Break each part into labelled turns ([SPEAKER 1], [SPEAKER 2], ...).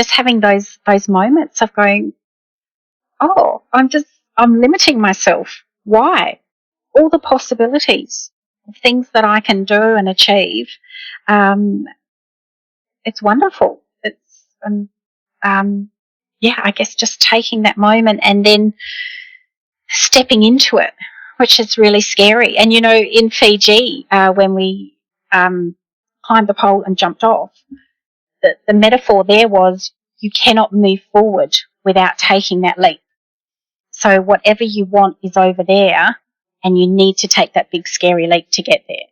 [SPEAKER 1] just having those moments of going, oh, I'm limiting myself. Why? All the possibilities of things that I can do and achieve. It's wonderful. It's, I guess just taking that moment and then stepping into it, which is really scary. And, in Fiji, when we climbed the pole and jumped off, the metaphor there was you cannot move forward without taking that leap. So whatever you want is over there, and you need to take that big scary leap to get there.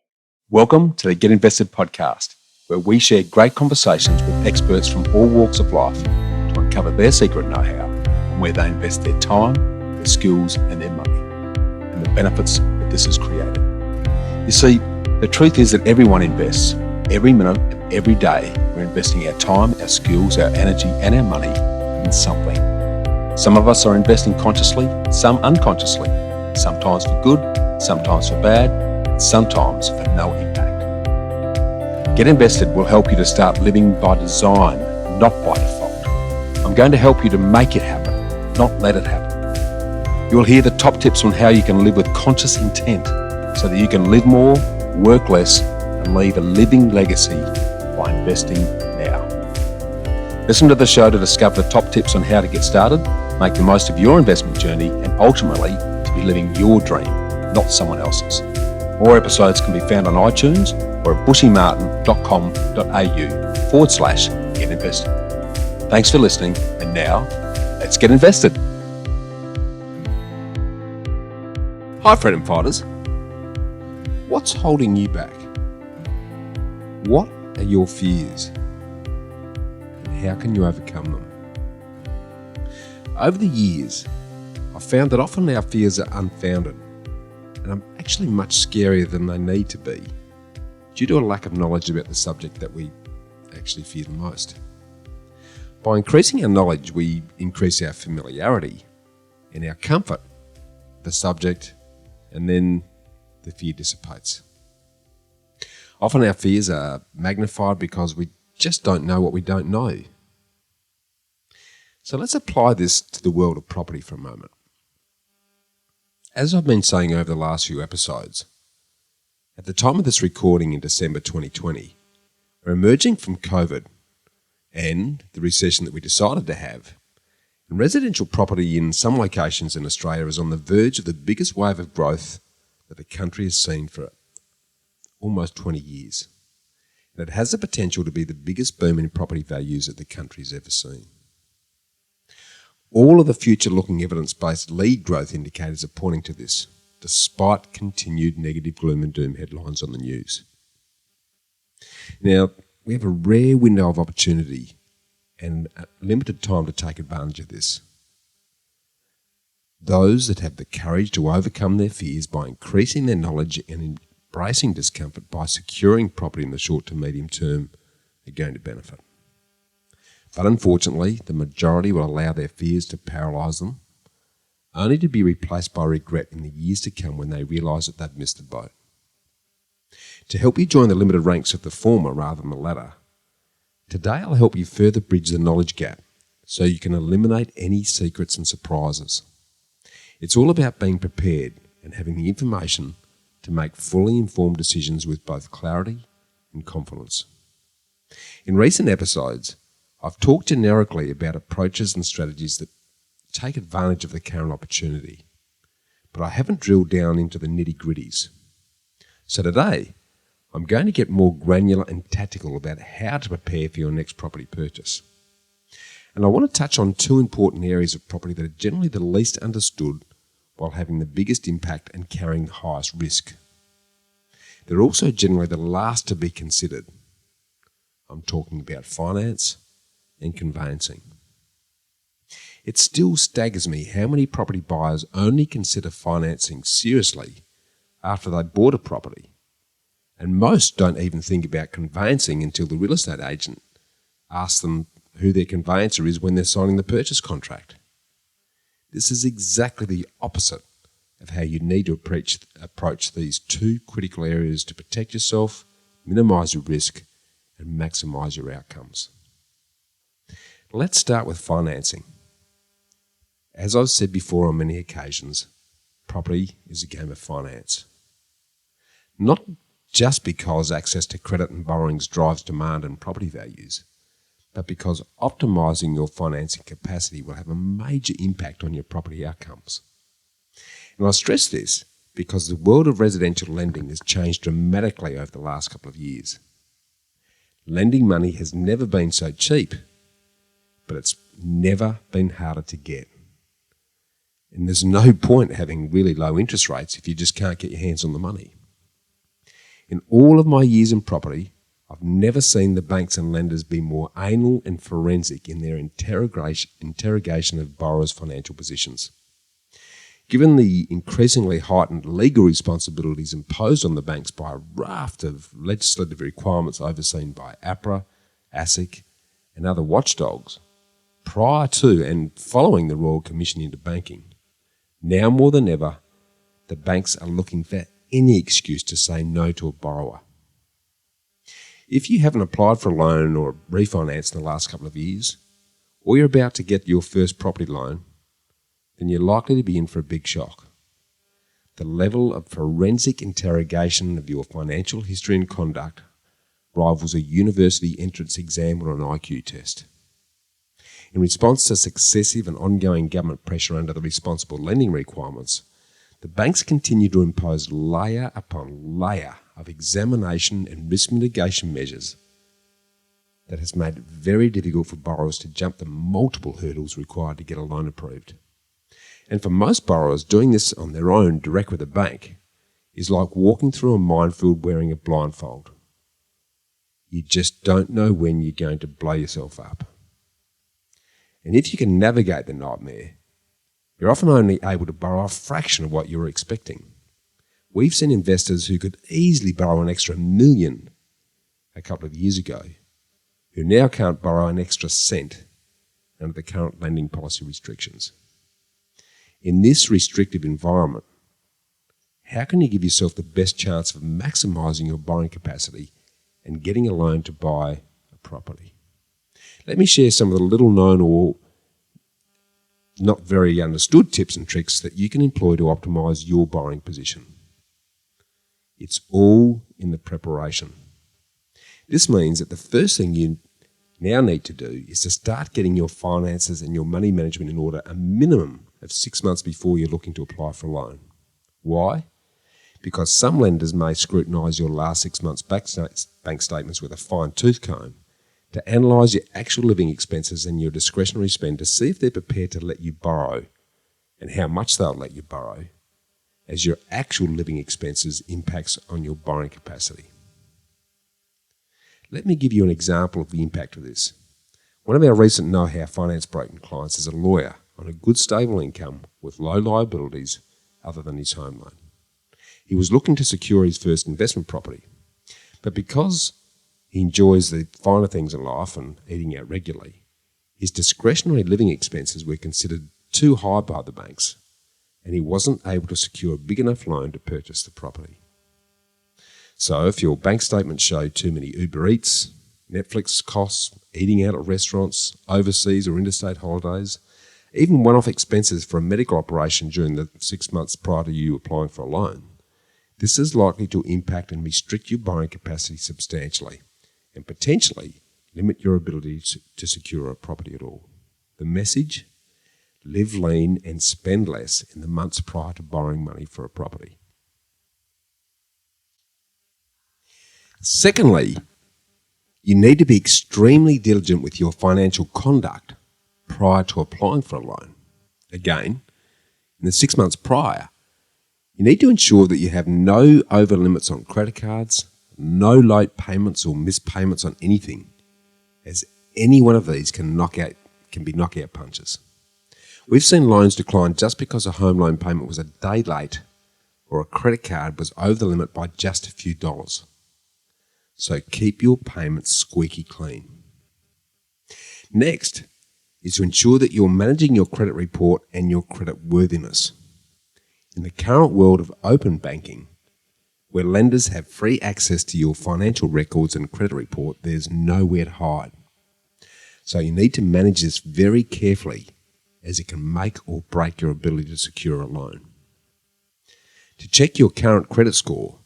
[SPEAKER 2] Welcome to the Get Invested podcast, where we share great conversations with experts from all walks of life to uncover their secret know-how and where they invest their time, their skills and their money, and the benefits that this has created. You see, the truth is that everyone invests. Every minute of every day, we're investing our time, our skills, our energy and our money in something. Some of us are investing consciously, some unconsciously, sometimes for good, sometimes for bad, and sometimes for no impact. Get Invested will help you to start living by design, not by default. I'm going to help you to make it happen, not let it happen. You'll hear the top tips on how you can live with conscious intent so that you can live more, work less, and leave a living legacy by investing now. Listen to the show to discover the top tips on how to get started, make the most of your investment journey, and ultimately to be living your dream, not someone else's. More episodes can be found on iTunes or at bushymartin.com.au/get invested. Thanks for listening, and now let's get invested. Hi freedom fighters. What's holding you back? What are your fears? And how can you overcome them? Over the years, I've found that often our fears are unfounded and are actually much scarier than they need to be due to a lack of knowledge about the subject that we actually fear the most. By increasing our knowledge, we increase our familiarity and our comfort with the subject, and then the fear dissipates. Often our fears are magnified because we just don't know what we don't know. So let's apply this to the world of property for a moment. As I've been saying over the last few episodes, at the time of this recording in December 2020, we're emerging from COVID and the recession that we decided to have, and residential property in some locations in Australia is on the verge of the biggest wave of growth that the country has seen for almost 20 years. And it has the potential to be the biggest boom in property values that the country's ever seen. All of the future-looking evidence-based lead growth indicators are pointing to this, despite continued negative gloom and doom headlines on the news. Now, we have a rare window of opportunity and a limited time to take advantage of this. Those that have the courage to overcome their fears by increasing their knowledge and embracing discomfort by securing property in the short to medium term are going to benefit. But unfortunately, the majority will allow their fears to paralyse them, only to be replaced by regret in the years to come when they realise that they've missed the boat. To help you join the limited ranks of the former rather than the latter, today I'll help you further bridge the knowledge gap so you can eliminate any secrets and surprises. It's all about being prepared and having the information to make fully informed decisions with both clarity and confidence. In recent episodes, I've talked generically about approaches and strategies that take advantage of the current opportunity, but I haven't drilled down into the nitty-gritties. So today, I'm going to get more granular and tactical about how to prepare for your next property purchase. And I want to touch on two important areas of property that are generally the least understood while having the biggest impact and carrying the highest risk. They're also generally the last to be considered. I'm talking about finance and conveyancing. It still staggers me how many property buyers only consider financing seriously after they bought a property, and most don't even think about conveyancing until the real estate agent asks them who their conveyancer is when they're signing the purchase contract. This is exactly the opposite of how you need to approach these two critical areas to protect yourself, minimise your risk, and maximise your outcomes. Let's start with financing. As I've said before on many occasions, property is a game of finance. Not just because access to credit and borrowings drives demand and property values, but because optimising your financing capacity will have a major impact on your property outcomes. And I stress this because the world of residential lending has changed dramatically over the last couple of years. Lending money has never been so cheap, but it's never been harder to get. And there's no point having really low interest rates if you just can't get your hands on the money. In all of my years in property, I've never seen the banks and lenders be more anal and forensic in their interrogation of borrowers' financial positions. Given the increasingly heightened legal responsibilities imposed on the banks by a raft of legislative requirements overseen by APRA, ASIC and other watchdogs, prior to and following the Royal Commission into banking, now more than ever, the banks are looking for any excuse to say no to a borrower. If you haven't applied for a loan or refinanced in the last couple of years, or you're about to get your first property loan, then you're likely to be in for a big shock. The level of forensic interrogation of your financial history and conduct rivals a university entrance exam or an IQ test. In response to successive and ongoing government pressure under the responsible lending requirements, the banks continue to impose layer upon layer of examination and risk mitigation measures that has made it very difficult for borrowers to jump the multiple hurdles required to get a loan approved. And for most borrowers, doing this on their own direct with a bank is like walking through a minefield wearing a blindfold. You just don't know when you're going to blow yourself up. And if you can navigate the nightmare, you're often only able to borrow a fraction of what you were expecting. We've seen investors who could easily borrow an extra $1 million a couple of years ago, who now can't borrow an extra cent under the current lending policy restrictions. In this restrictive environment, how can you give yourself the best chance of maximising your borrowing capacity and getting a loan to buy a property? Let me share some of the little known or not very understood tips and tricks that you can employ to optimise your borrowing position. It's all in the preparation. This means that the first thing you now need to do is to start getting your finances and your money management in order a minimum of 6 months before you're looking to apply for a loan. Why? Because some lenders may scrutinise your last 6 months' bank statements with a fine-tooth comb to analyse your actual living expenses and your discretionary spend to see if they're prepared to let you borrow and how much they'll let you borrow, as your actual living expenses impacts on your borrowing capacity. Let me give you an example of the impact of this. One of our recent know-how finance broking clients is a lawyer on a good stable income with low liabilities other than his home loan. He was looking to secure his first investment property, but because he enjoys the finer things in life and eating out regularly, his discretionary living expenses were considered too high by the banks, and he wasn't able to secure a big enough loan to purchase the property. So if your bank statements show too many Uber Eats, Netflix costs, eating out at restaurants, overseas or interstate holidays, even one-off expenses for a medical operation during the 6 months prior to you applying for a loan, this is likely to impact and restrict your borrowing capacity substantially and potentially limit your ability to secure a property at all. The message? Live lean and spend less in the months prior to borrowing money for a property. Secondly, you need to be extremely diligent with your financial conduct prior to applying for a loan. Again, in the 6 months prior, you need to ensure that you have no over limits on credit cards, no late payments or missed payments on anything, as any one of these can be knockout punches. We've seen loans decline just because a home loan payment was a day late or a credit card was over the limit by just a few dollars. So keep your payments squeaky clean. Next is to ensure that you're managing your credit report and your credit worthiness. In the current world of open banking, where lenders have free access to your financial records and credit report, there's nowhere to hide. So you need to manage this very carefully, as it can make or break your ability to secure a loan. To check your current credit score,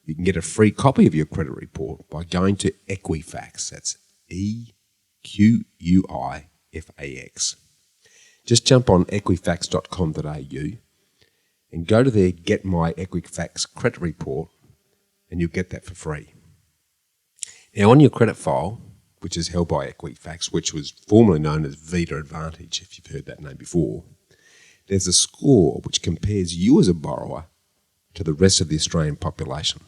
[SPEAKER 2] you can get a free copy of your credit report by going to Equifax. That's EQUIFAX. Just jump on equifax.com.au and go to their Get My Equifax Credit Report, and you'll get that for free. Now, on your credit file, which is held by Equifax, which was formerly known as Vita Advantage, if you've heard that name before, there's a score which compares you as a borrower to the rest of the Australian population.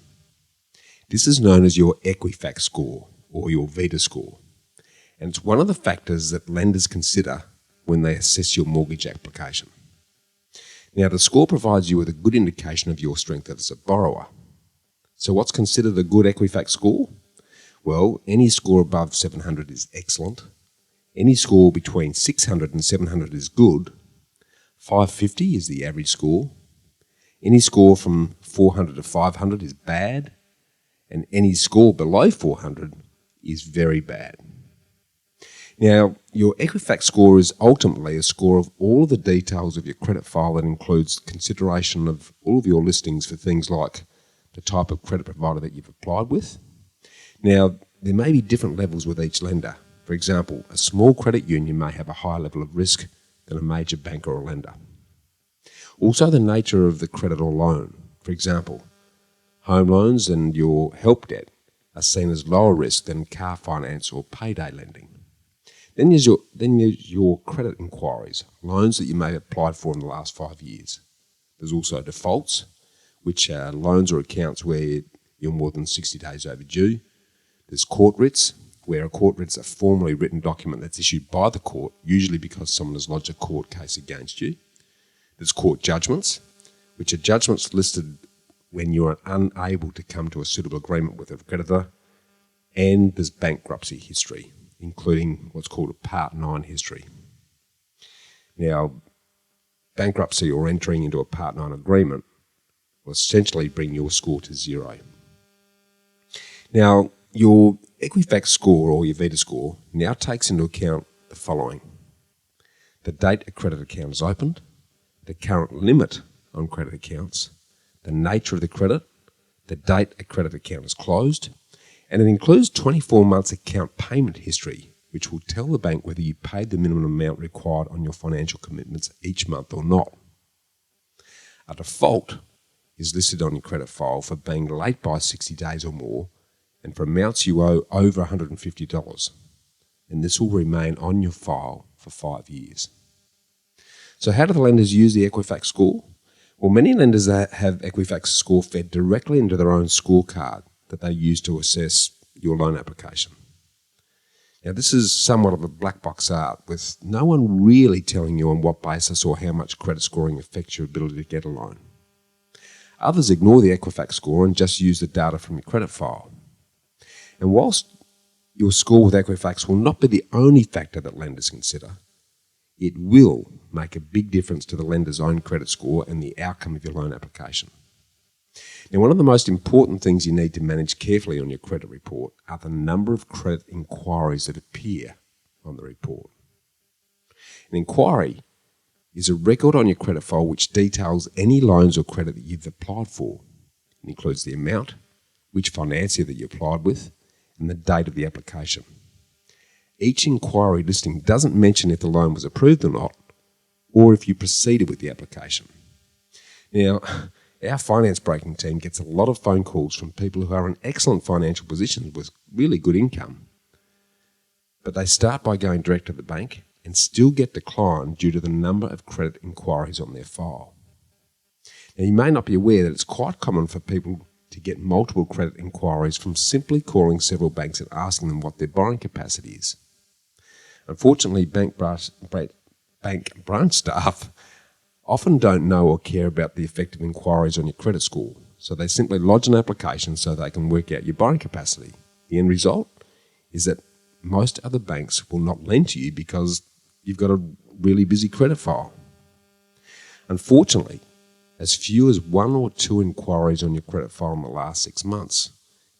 [SPEAKER 2] This is known as your Equifax score or your Vita score, and it's one of the factors that lenders consider when they assess your mortgage application. Now, the score provides you with a good indication of your strength as a borrower. So what's considered a good Equifax score? Well, any score above 700 is excellent. Any score between 600 and 700 is good. 550 is the average score. Any score from 400 to 500 is bad. And any score below 400 is very bad. Now, your Equifax score is ultimately a score of all of the details of your credit file that includes consideration of all of your listings for things like the type of credit provider that you've applied with. Now, there may be different levels with each lender. For example, a small credit union may have a higher level of risk than a major bank or a lender. Also, the nature of the credit or loan. For example, home loans and your help debt are seen as lower risk than car finance or payday lending. Then there's your credit inquiries, loans that you may have applied for in the last 5 years. There's also defaults, which are loans or accounts where you're more than 60 days overdue. There's court writs, where a court writ's a formally written document that's issued by the court, usually because someone has lodged a court case against you. There's court judgments, which are judgments listed when you're unable to come to a suitable agreement with a creditor. And there's bankruptcy history, including what's called a Part 9 history. Now, bankruptcy or entering into a Part 9 agreement will essentially bring your score to zero. Now, your Equifax score or your Vita score now takes into account the following: the date a credit account is opened, the current limit on credit accounts, the nature of the credit, the date a credit account is closed, and it includes 24 months account payment history, which will tell the bank whether you paid the minimum amount required on your financial commitments each month or not. A default is listed on your credit file for being late by 60 days or more and for amounts you owe over $150, and this will remain on your file for 5 years. So how do the lenders use the Equifax score? Well, many lenders have Equifax score fed directly into their own scorecard that they use to assess your loan application. Now, this is somewhat of a black box art, with no one really telling you on what basis or how much credit scoring affects your ability to get a loan. Others ignore the Equifax score and just use the data from your credit file. And whilst your score with Equifax will not be the only factor that lenders consider, it will make a big difference to the lender's own credit score and the outcome of your loan application. Now, one of the most important things you need to manage carefully on your credit report are the number of credit inquiries that appear on the report. An inquiry is a record on your credit file which details any loans or credit that you've applied for. It includes the amount, which financier that you applied with, and the date of the application. Each inquiry listing doesn't mention if the loan was approved or not, or if you proceeded with the application. Now, our finance broking team gets a lot of phone calls from people who are in excellent financial positions with really good income, but they start by going direct to the bank and still get declined due to the number of credit inquiries on their file. Now, you may not be aware that it's quite common for people to get multiple credit inquiries from simply calling several banks and asking them what their borrowing capacity is. Unfortunately, bank branch staff often don't know or care about the effect of inquiries on your credit score, so they simply lodge an application so they can work out your borrowing capacity. The end result is that most other banks will not lend to you because you've got a really busy credit file. Unfortunately, as few as 1 or 2 inquiries on your credit file in the last 6 months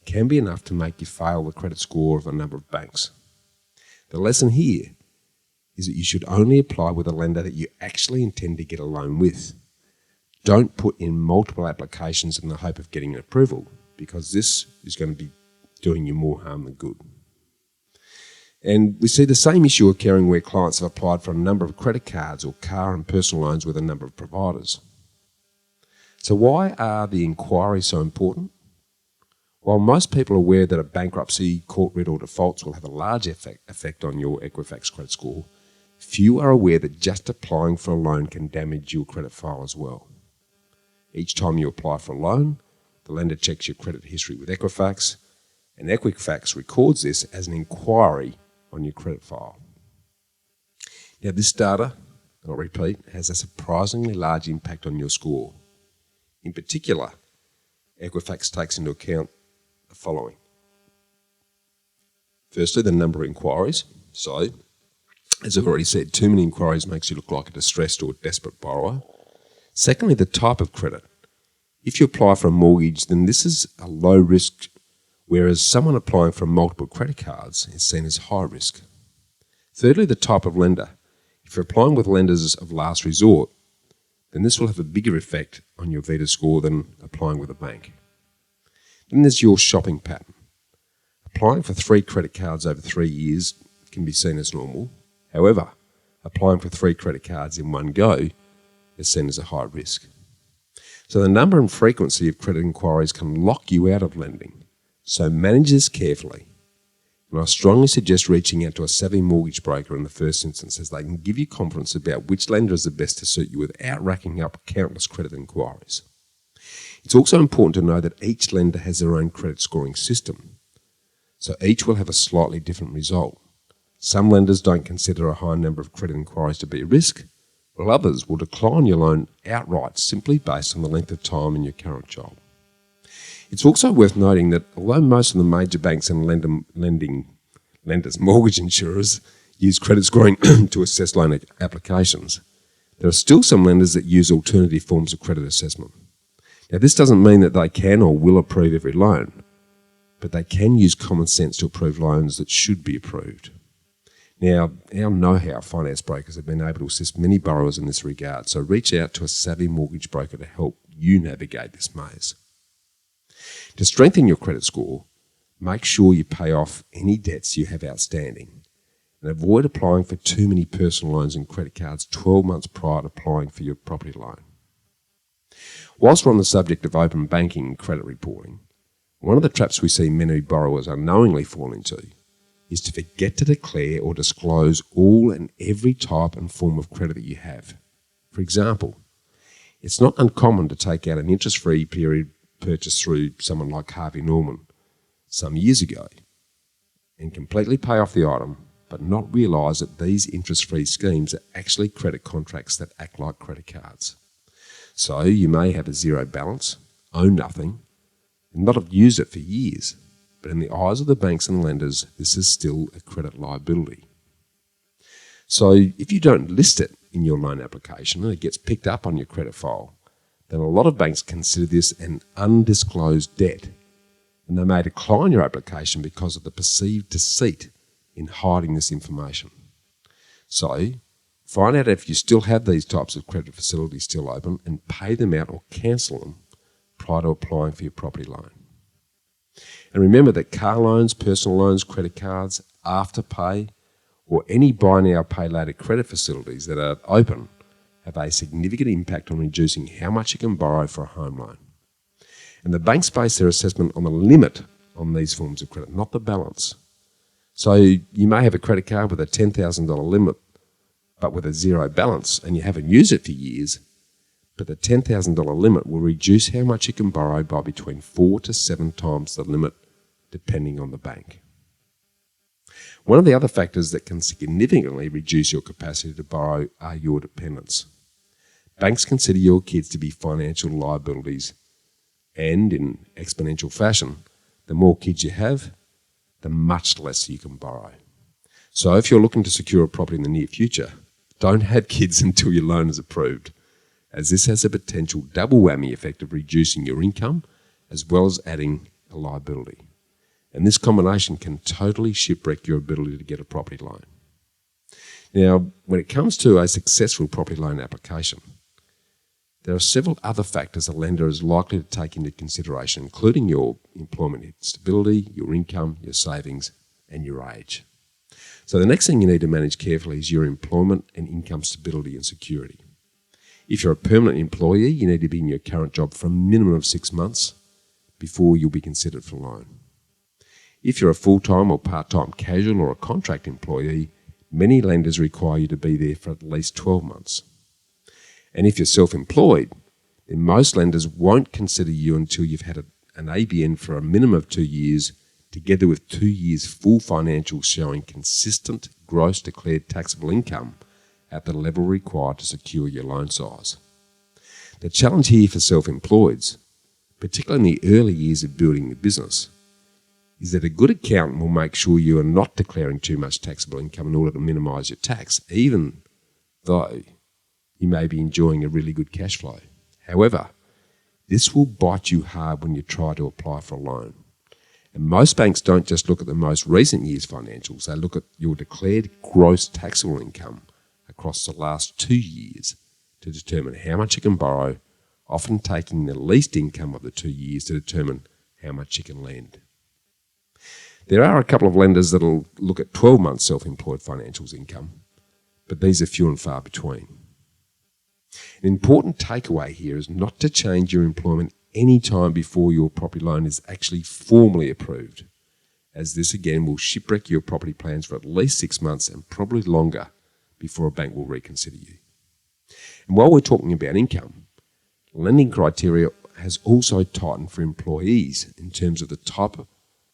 [SPEAKER 2] can be enough to make you fail the credit score of a number of banks. The lesson here is that you should only apply with a lender that you actually intend to get a loan with. Don't put in multiple applications in the hope of getting an approval, because this is going to be doing you more harm than good. And we see the same issue occurring where clients have applied for a number of credit cards or car and personal loans with a number of providers. So why are the inquiries so important? While most people are aware that a bankruptcy, court writ or defaults will have a large effect on your Equifax credit score, few are aware that just applying for a loan can damage your credit file as well. Each time you apply for a loan, the lender checks your credit history with Equifax, and Equifax records this as an inquiry on your credit file. Now, this data, I'll repeat, has a surprisingly large impact on your score. In particular, Equifax takes into account the following. Firstly, the number of inquiries. So, as I've already said, too many inquiries makes you look like a distressed or desperate borrower. Secondly, the type of credit. If you apply for a mortgage, then this is a low risk, whereas someone applying for multiple credit cards is seen as high risk. Thirdly, the type of lender. If you're applying with lenders of last resort, then this will have a bigger effect on your Vita score than applying with a bank. Then there's your shopping pattern. Applying for 3 credit cards over 3 years can be seen as normal. However, applying for 3 credit cards in one go is seen as a high risk. So the number and frequency of credit inquiries can lock you out of lending. So manage this carefully. And I strongly suggest reaching out to a savvy mortgage broker in the first instance, as they can give you confidence about which lender is the best to suit you without racking up countless credit inquiries. It's also important to know that each lender has their own credit scoring system. So each will have a slightly different result. Some lenders don't consider a high number of credit inquiries to be a risk, while others will decline your loan outright simply based on the length of time in your current job. It's also worth noting that although most of the major banks and lenders, mortgage insurers, use credit scoring to assess loan applications, there are still some lenders that use alternative forms of credit assessment. Now, this doesn't mean that they can or will approve every loan, but they can use common sense to approve loans that should be approved. Now, our know-how finance brokers have been able to assist many borrowers in this regard, so reach out to a savvy mortgage broker to help you navigate this maze. To strengthen your credit score, make sure you pay off any debts you have outstanding and avoid applying for too many personal loans and credit cards 12 months prior to applying for your property loan. Whilst we're on the subject of open banking and credit reporting, one of the traps we see many borrowers unknowingly fall into is to forget to declare or disclose all and every type and form of credit that you have. For example, it's not uncommon to take out an interest-free period purchase through someone like Harvey Norman some years ago and completely pay off the item, but not realise that these interest-free schemes are actually credit contracts that act like credit cards. So you may have a zero balance, own nothing, and not have used it for years, but in the eyes of the banks and lenders, this is still a credit liability. So if you don't list it in your loan application and it gets picked up on your credit file, then a lot of banks consider this an undisclosed debt, and they may decline your application because of the perceived deceit in hiding this information. So find out if you still have these types of credit facilities still open and pay them out or cancel them prior to applying for your property loan. And remember that car loans, personal loans, credit cards, Afterpay, or any buy now, pay later credit facilities that are open have a significant impact on reducing how much you can borrow for a home loan. And the banks base their assessment on the limit on these forms of credit, not the balance. So you may have a credit card with a $10,000 limit, but with a zero balance, and you haven't used it for years, but the $10,000 limit will reduce how much you can borrow by between 4 to 7 times the limit, depending on the bank. One of the other factors that can significantly reduce your capacity to borrow are your dependents. Banks consider your kids to be financial liabilities, and in exponential fashion, the more kids you have, the much less you can borrow. So if you're looking to secure a property in the near future, don't have kids until your loan is approved, as this has a potential double whammy effect of reducing your income as well as adding a liability. And this combination can totally shipwreck your ability to get a property loan. Now, when it comes to a successful property loan application, there are several other factors a lender is likely to take into consideration, including your employment stability, your income, your savings, and your age. So the next thing you need to manage carefully is your employment and income stability and security. If you're a permanent employee, you need to be in your current job for a minimum of 6 months before you'll be considered for a loan. If you're a full-time or part-time casual or a contract employee, many lenders require you to be there for at least 12 months. And if you're self-employed, then most lenders won't consider you until you've had an ABN for a minimum of 2 years, together with 2 years full financials showing consistent gross declared taxable income at the level required to secure your loan size. The challenge here for self-employeds, particularly in the early years of building the business, is that a good accountant will make sure you are not declaring too much taxable income in order to minimise your tax, even though you may be enjoying a really good cash flow. However, this will bite you hard when you try to apply for a loan. And most banks don't just look at the most recent year's financials, they look at your declared gross taxable income across the last 2 years to determine how much you can borrow, often taking the least income of the 2 years to determine how much you can lend. There are a couple of lenders that will look at 12 months self-employed financials income, but these are few and far between. An important takeaway here is not to change your employment any time before your property loan is actually formally approved, as this again will shipwreck your property plans for at least 6 months and probably longer before a bank will reconsider you. And while we're talking about income, lending criteria has also tightened for employees in terms of the type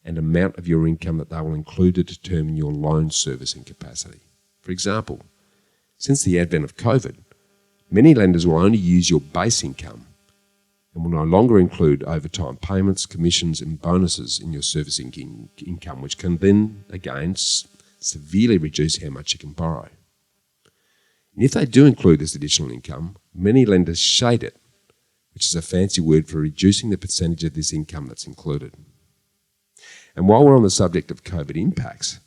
[SPEAKER 2] and amount of your income that they will include to determine your loan servicing capacity. For example, since the advent of COVID, many lenders will only use your base income and will no longer include overtime payments, commissions and bonuses in your servicing income, which can then, again, severely reduce how much you can borrow. And if they do include this additional income, many lenders shade it, which is a fancy word for reducing the percentage of this income that's included. And while we're on the subject of COVID impacts,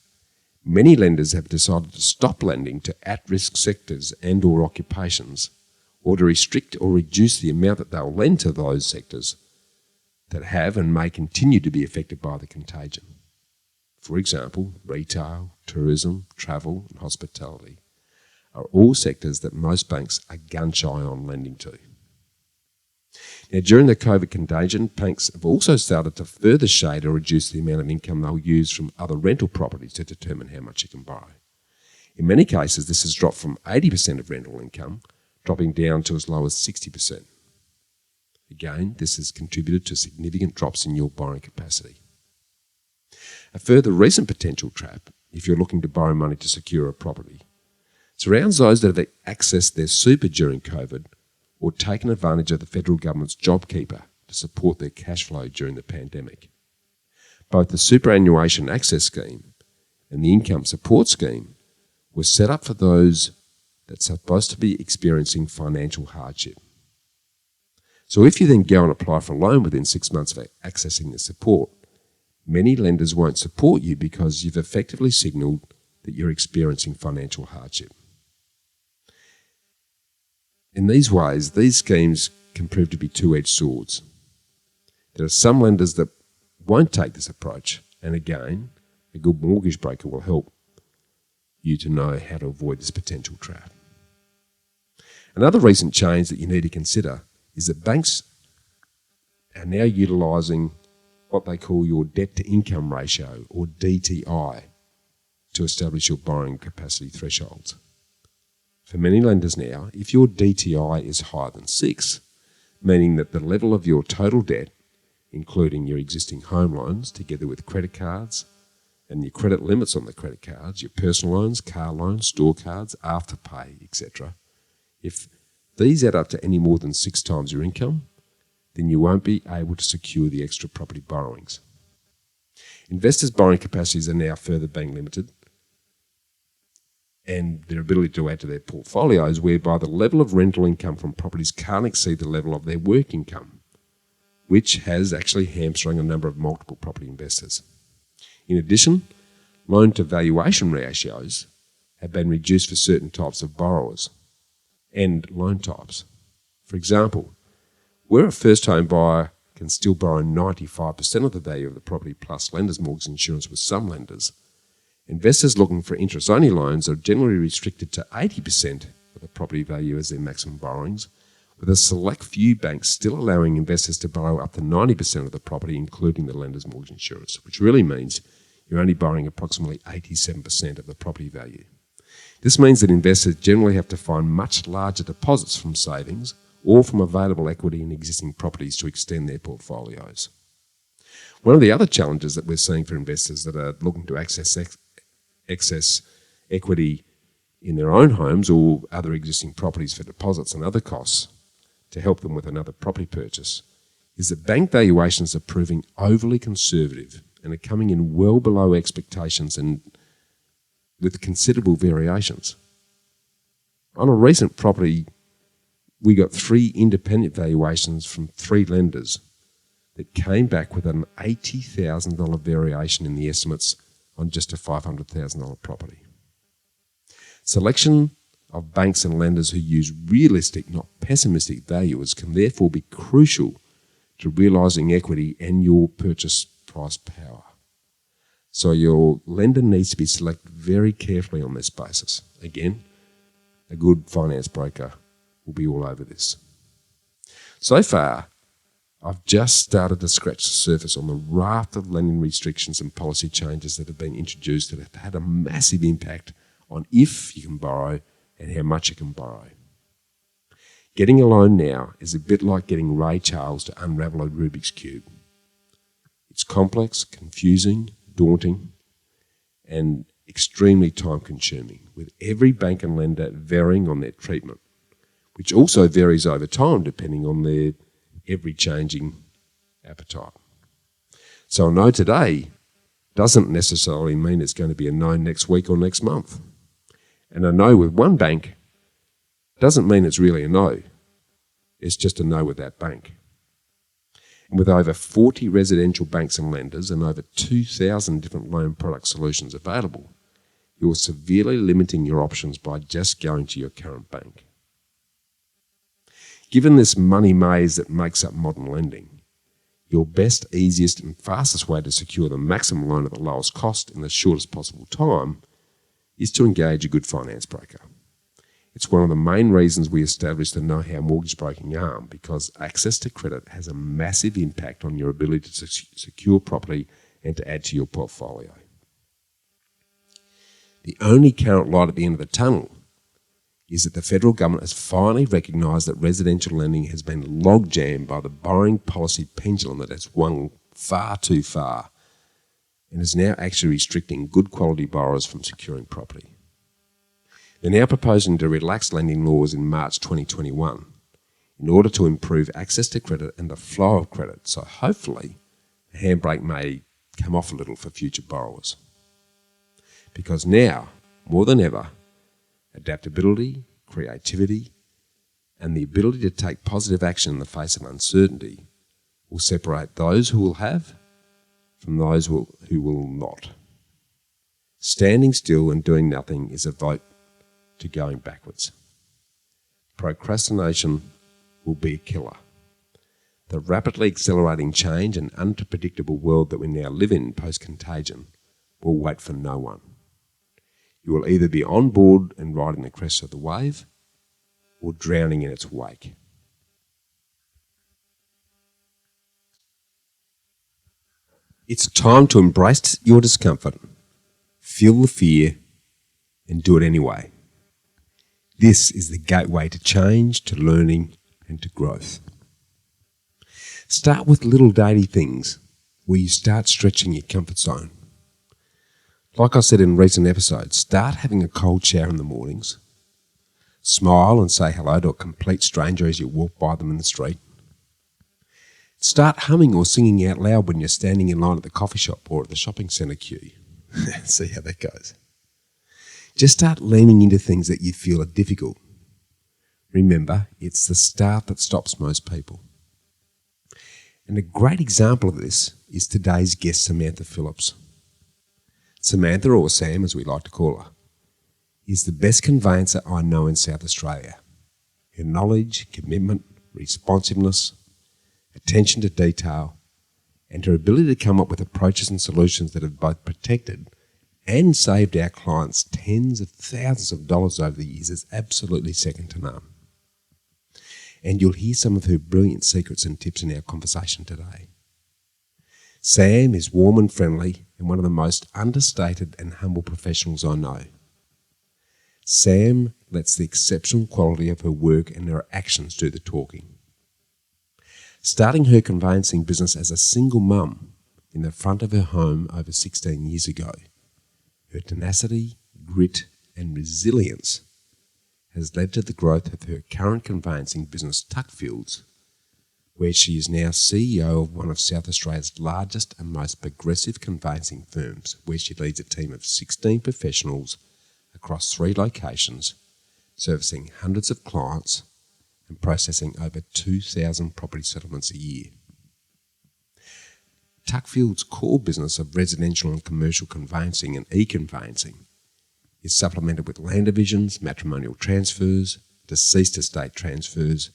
[SPEAKER 2] many lenders have decided to stop lending to at-risk sectors and or occupations, or to restrict or reduce the amount that they'll lend to those sectors that have and may continue to be affected by the contagion. For example, retail, tourism, travel and hospitality are all sectors that most banks are gun-shy on lending to. Now, during the COVID contagion, banks have also started to further shade or reduce the amount of income they'll use from other rental properties to determine how much you can borrow. In many cases, this has dropped from 80% of rental income, dropping down to as low as 60%. Again, this has contributed to significant drops in your borrowing capacity. A further recent potential trap, if you're looking to borrow money to secure a property, surrounds those that have accessed their super during COVID or taken advantage of the federal government's JobKeeper to support their cash flow during the pandemic. Both the superannuation access scheme and the income support scheme were set up for those that's supposed to be experiencing financial hardship. So if you then go and apply for a loan within 6 months of accessing the support, many lenders won't support you because you've effectively signalled that you're experiencing financial hardship. In these ways, these schemes can prove to be two-edged swords. There are some lenders that won't take this approach, and again, a good mortgage broker will help you to know how to avoid this potential trap. Another recent change that you need to consider is that banks are now utilising what they call your debt-to-income ratio, or DTI, to establish your borrowing capacity thresholds. For many lenders now, if your DTI is higher than 6, meaning that the level of your total debt, including your existing home loans, together with credit cards and your credit limits on the credit cards, your personal loans, car loans, store cards, afterpay, etc., if these add up to any more than 6 times your income, then you won't be able to secure the extra property borrowings. Investors' borrowing capacities are now further being limited, and their ability to add to their portfolios, whereby the level of rental income from properties can't exceed the level of their work income, which has actually hamstrung a number of multiple property investors. In addition, loan-to-valuation ratios have been reduced for certain types of borrowers and loan types. For example, where a first-home buyer can still borrow 95% of the value of the property plus lender's mortgage insurance with some lenders, investors looking for interest-only loans are generally restricted to 80% of the property value as their maximum borrowings, with a select few banks still allowing investors to borrow up to 90% of the property, including the lender's mortgage insurance, which really means you're only borrowing approximately 87% of the property value. This means that investors generally have to find much larger deposits from savings or from available equity in existing properties to extend their portfolios. One of the other challenges that we're seeing for investors that are looking to access excess equity in their own homes or other existing properties for deposits and other costs to help them with another property purchase is that bank valuations are proving overly conservative and are coming in well below expectations and with considerable variations. On a recent property, we got 3 independent valuations from 3 lenders that came back with an $80,000 variation in the estimates on just a $500,000 property. Selection of banks and lenders who use realistic, not pessimistic valuers can therefore be crucial to realising equity and your purchase price power. So your lender needs to be selected very carefully on this basis. Again, a good finance broker will be all over this. So far, I've just started to scratch the surface on the raft of lending restrictions and policy changes that have been introduced that have had a massive impact on if you can borrow and how much you can borrow. Getting a loan now is a bit like getting Ray Charles to unravel a Rubik's Cube. It's complex, confusing, daunting, and extremely time-consuming, with every bank and lender varying on their treatment, which also varies over time depending on their ever-changing appetite. So a no today doesn't necessarily mean it's going to be a no next week or next month. And a no with one bank doesn't mean it's really a no. It's just a no with that bank. And with over 40 residential banks and lenders and over 2,000 different loan product solutions available, you're severely limiting your options by just going to your current bank. Given this money maze that makes up modern lending, your best, easiest and fastest way to secure the maximum loan at the lowest cost in the shortest possible time is to engage a good finance broker. It's one of the main reasons we established the Know-How Mortgage Broking arm, because access to credit has a massive impact on your ability to secure property and to add to your portfolio. The only current light at the end of the tunnel is that the federal government has finally recognised that residential lending has been log-jammed by the borrowing policy pendulum that has swung far too far and is now actually restricting good quality borrowers from securing property. They're now proposing to relax lending laws in March 2021 in order to improve access to credit and the flow of credit, so hopefully the handbrake may come off a little for future borrowers. Because now, more than ever, adaptability, creativity, and the ability to take positive action in the face of uncertainty will separate those who will have from those who will not. Standing still and doing nothing is a vote to going backwards. Procrastination will be a killer. The rapidly accelerating change and unpredictable world that we now live in post-contagion will wait for no one. You will either be on board and riding the crest of the wave or drowning in its wake. It's time to embrace your discomfort, feel the fear, and do it anyway. This is the gateway to change, to learning, and to growth. Start with little daily things where you start stretching your comfort zone. Like I said in recent episodes, start having a cold shower in the mornings. Smile and say hello to a complete stranger as you walk by them in the street. Start humming or singing out loud when you're standing in line at the coffee shop or at the shopping centre queue. See how that goes. Just start leaning into things that you feel are difficult. Remember, it's the start that stops most people. And a great example of this is today's guest, Samantha Phillips. Samantha, or Sam as we like to call her, is the best conveyancer I know in South Australia. Her knowledge, commitment, responsiveness, attention to detail, and her ability to come up with approaches and solutions that have both protected and saved our clients tens of thousands of dollars over the years is absolutely second to none. And you'll hear some of her brilliant secrets and tips in our conversation today. Sam is warm and friendly and one of the most understated and humble professionals I know. Sam lets the exceptional quality of her work and her actions do the talking. Starting her conveyancing business as a single mum in the front of her home over 16 years ago, her tenacity, grit and resilience has led to the growth of her current conveyancing business, Tuckfields, where she is now CEO of one of South Australia's largest and most progressive conveyancing firms, where she leads a team of 16 professionals across 3 locations, servicing hundreds of clients and processing over 2,000 property settlements a year. Tuckfields' core business of residential and commercial conveyancing and e-conveyancing is supplemented with land divisions, matrimonial transfers, deceased estate transfers,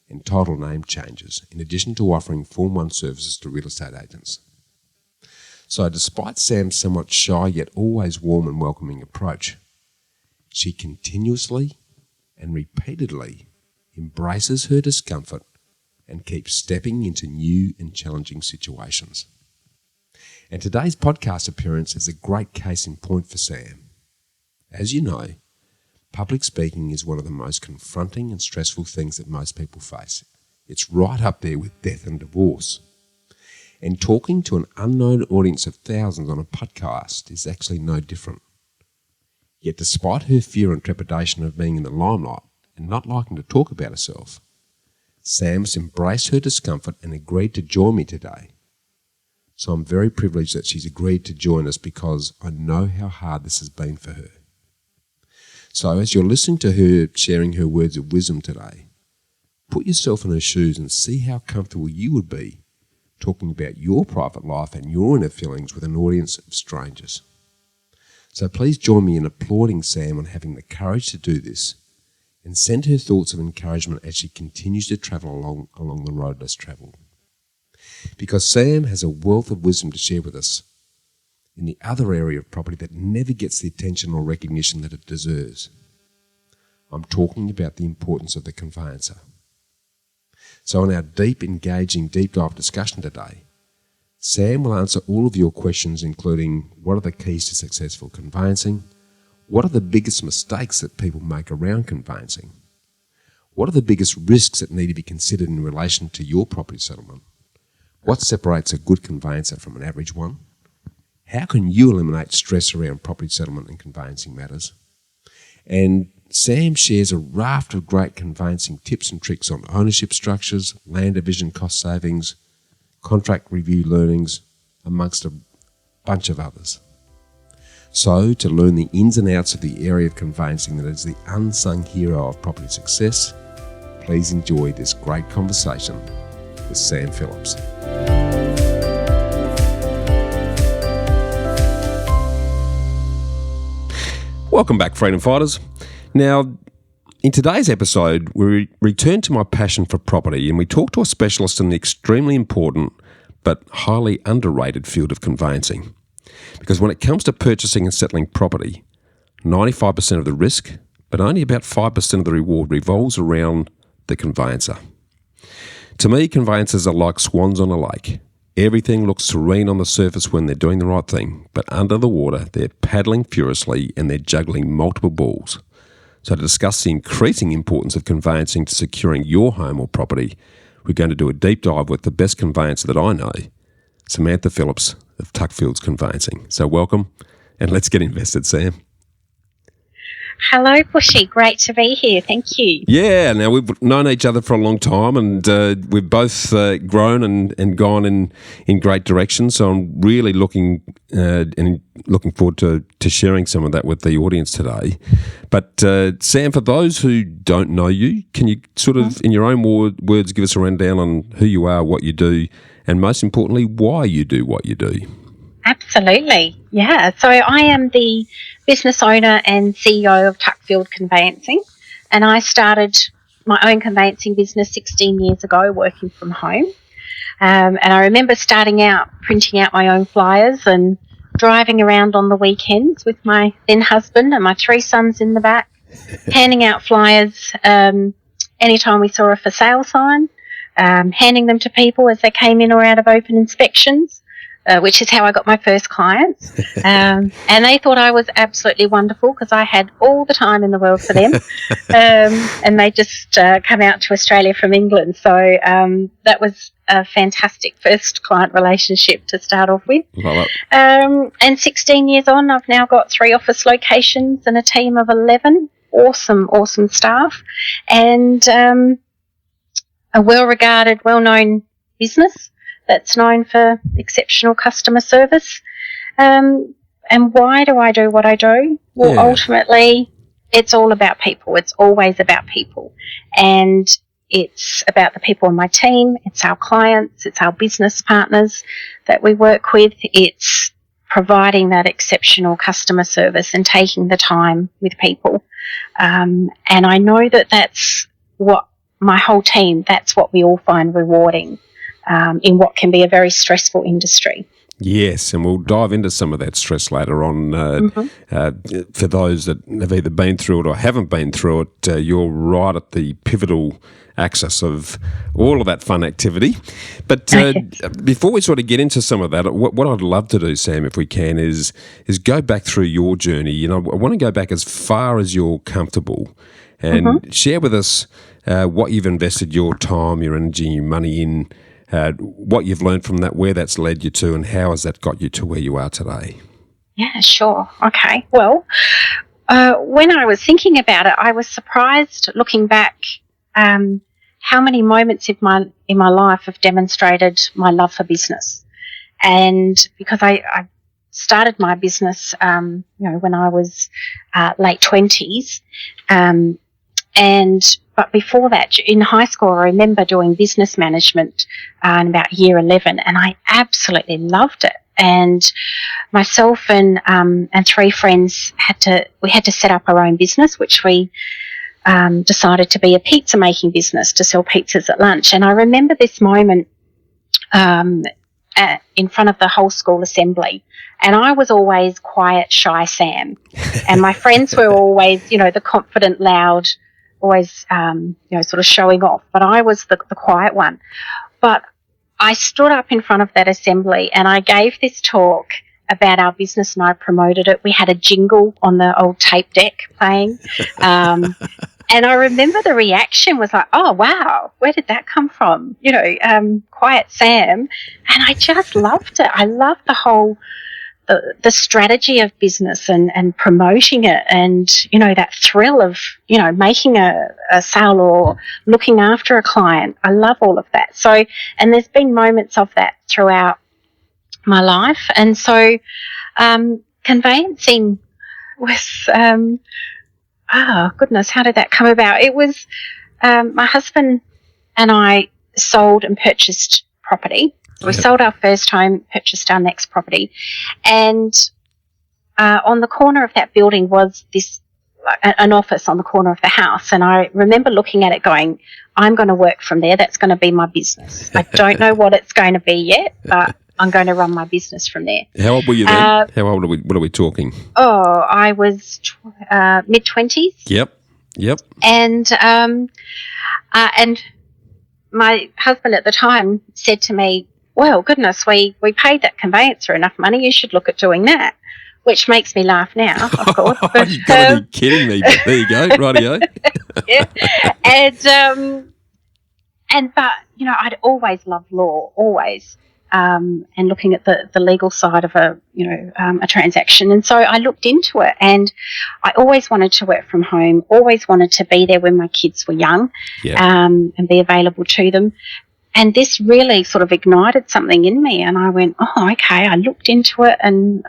[SPEAKER 2] and title name changes, in addition to offering Form 1 services to real estate agents. So despite Sam's somewhat shy yet always warm and welcoming approach, she continuously and repeatedly embraces her discomfort and keeps stepping into new and challenging situations. And today's podcast appearance is a great case in point for Sam. As you know, public speaking is one of the most confronting and stressful things that most people face. It's right up there with death and divorce. And talking to an unknown audience of thousands on a podcast is actually no different. Yet despite her fear and trepidation of being in the limelight and not liking to talk about herself, Sam's embraced her discomfort and agreed to join me today. So I'm very privileged that she's agreed to join us because I know how hard this has been for her. So as you're listening to her sharing her words of wisdom today, put yourself in her shoes and see how comfortable you would be talking about your private life and your inner feelings with an audience of strangers. So please join me in applauding Sam on having the courage to do this and send her thoughts of encouragement as she continues to travel along the road less travelled. Because Sam has a wealth of wisdom to share with us in the other area of property that never gets the attention or recognition that it deserves. I'm talking about the importance of the conveyancer. So in our deep, engaging, deep dive discussion today, Sam will answer all of your questions, including what are the keys to successful conveyancing, what are the biggest mistakes that people make around conveyancing, what are the biggest risks that need to be considered in relation to your property settlement, what separates a good conveyancer from an average one, how can you eliminate stress around property settlement and conveyancing matters, and Sam shares a raft of great conveyancing tips and tricks on ownership structures, land division cost savings, contract review learnings, amongst a bunch of others. So, to learn the ins and outs of the area of conveyancing that is the unsung hero of property success, please enjoy this great conversation with Sam Phillips. Welcome back, Freedom Fighters. Now, in today's episode, we return to my passion for property and we talk to a specialist in the extremely important but highly underrated field of conveyancing. Because when it comes to purchasing and settling property, 95% of the risk, but only about 5% of the reward revolves around the conveyancer. To me, conveyancers are like swans on a lake. Everything looks serene on the surface when they're doing the right thing, but under the water, they're paddling furiously and they're juggling multiple balls. So to discuss the increasing importance of conveyancing to securing your home or property, we're going to do a deep dive with the best conveyancer that I know, Samantha Phillips of Tuckfields Conveyancing. So welcome, and let's get invested, Sam.
[SPEAKER 1] Hello, Bushy. Great to be here. Thank you.
[SPEAKER 2] Yeah, now we've known each other for a long time and we've both grown and gone in great directions. So I'm really looking forward to sharing some of that with the audience today. But Sam, for those who don't know you, can you sort of, in your own words, give us a rundown on who you are, what you do, and most importantly, why you do what you do?
[SPEAKER 1] Absolutely. Yeah. So I am the business owner and CEO of Tuckfield Conveyancing, and I started my own conveyancing business 16 years ago working from home. And I remember starting out printing out my own flyers and driving around on the weekends with my then husband and my 3 sons in the back, handing out flyers anytime we saw a for sale sign, handing them to people as they came in or out of open inspections, which is how I got my first clients. And they thought I was absolutely wonderful because I had all the time in the world for them. And they just come out to Australia from England. So that was a fantastic first client relationship to start off with.
[SPEAKER 2] Love it.
[SPEAKER 1] And 16 years on, I've now got 3 office locations and a team of 11. Awesome staff, and a well-regarded, well-known business that's known for exceptional customer service. And why do I do what I do? Well, ultimately, it's all about people. It's always about people. And it's about the people on my team. It's our clients. It's our business partners that we work with. It's providing that exceptional customer service and taking the time with people. And I know that that's what my whole team, that's what we all find rewarding in what can be a very stressful industry.
[SPEAKER 2] Yes, and we'll dive into some of that stress later on. For those that have either been through it or haven't been through it, you're right at the pivotal axis of all of that fun activity. But before we sort of get into some of that, what I'd love to do, Sam, if we can, is go back through your journey. You know, I want to go back as far as you're comfortable and share with us what you've invested your time, your energy, your money in, what you've learned from that, where that's led you to, and how has that got you to where you are today?
[SPEAKER 1] Yeah, sure. Okay. Well, when I was thinking about it, I was surprised looking back how many moments in my life have demonstrated my love for business. And because I started my business, when I was late 20s, but before that, in high school, I remember doing business management in about year 11, and I absolutely loved it. And myself and 3 friends had to set up our own business, which we decided to be a pizza making business to sell pizzas at lunch. And I remember this moment in front of the whole school assembly. And I was always quiet, shy Sam. And my friends were always, the confident, loud, always, sort of showing off. But I was the quiet one. But I stood up in front of that assembly and I gave this talk about our business and I promoted it. We had a jingle on the old tape deck playing. And I remember the reaction was like, oh, wow, where did that come from? Quiet Sam. And I just loved it. I loved the whole, the strategy of business and promoting it and, that thrill of, making a sale or looking after a client. I love all of that. So, and there's been moments of that throughout my life. And so conveyancing was, how did that come about? It was my husband and I sold and purchased property. So we sold our first home, purchased our next property. And on the corner of that building was an office on the corner of the house. And I remember looking at it going, I'm going to work from there. That's going to be my business. I don't know what it's going to be yet, but I'm going to run my business from there.
[SPEAKER 2] How old were you then? How old what are we talking?
[SPEAKER 1] Oh, I was mid-20s.
[SPEAKER 2] Yep.
[SPEAKER 1] And my husband at the time said to me, well, goodness, we paid that conveyancer enough money. You should look at doing that, which makes me laugh now, of course. But,
[SPEAKER 2] you've got to be kidding me. But there you go, rightio.
[SPEAKER 1] Yeah. But, I'd always loved law, always. And looking at the legal side of a transaction. And so I looked into it and I always wanted to work from home, always wanted to be there when my kids were young and be available to them. And this really sort of ignited something in me and I went, oh, okay. I looked into it and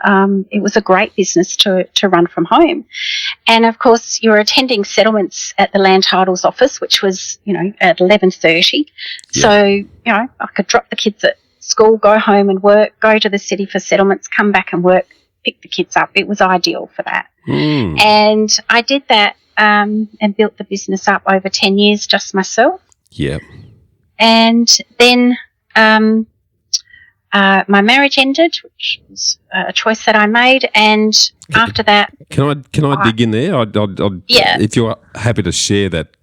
[SPEAKER 1] it was a great business to run from home. And, of course, you were attending settlements at the Land Titles office, which was, at 11:30. Yeah. So, I could drop the kids at school, go home and work, go to the city for settlements, come back and work, pick the kids up. It was ideal for that. And I did that and built the business up over 10 years just myself.
[SPEAKER 2] Yeah.
[SPEAKER 1] And then my marriage ended, which was a choice that I made. And after that...
[SPEAKER 2] Can I dig in there?
[SPEAKER 1] Yeah.
[SPEAKER 2] If you're happy to share that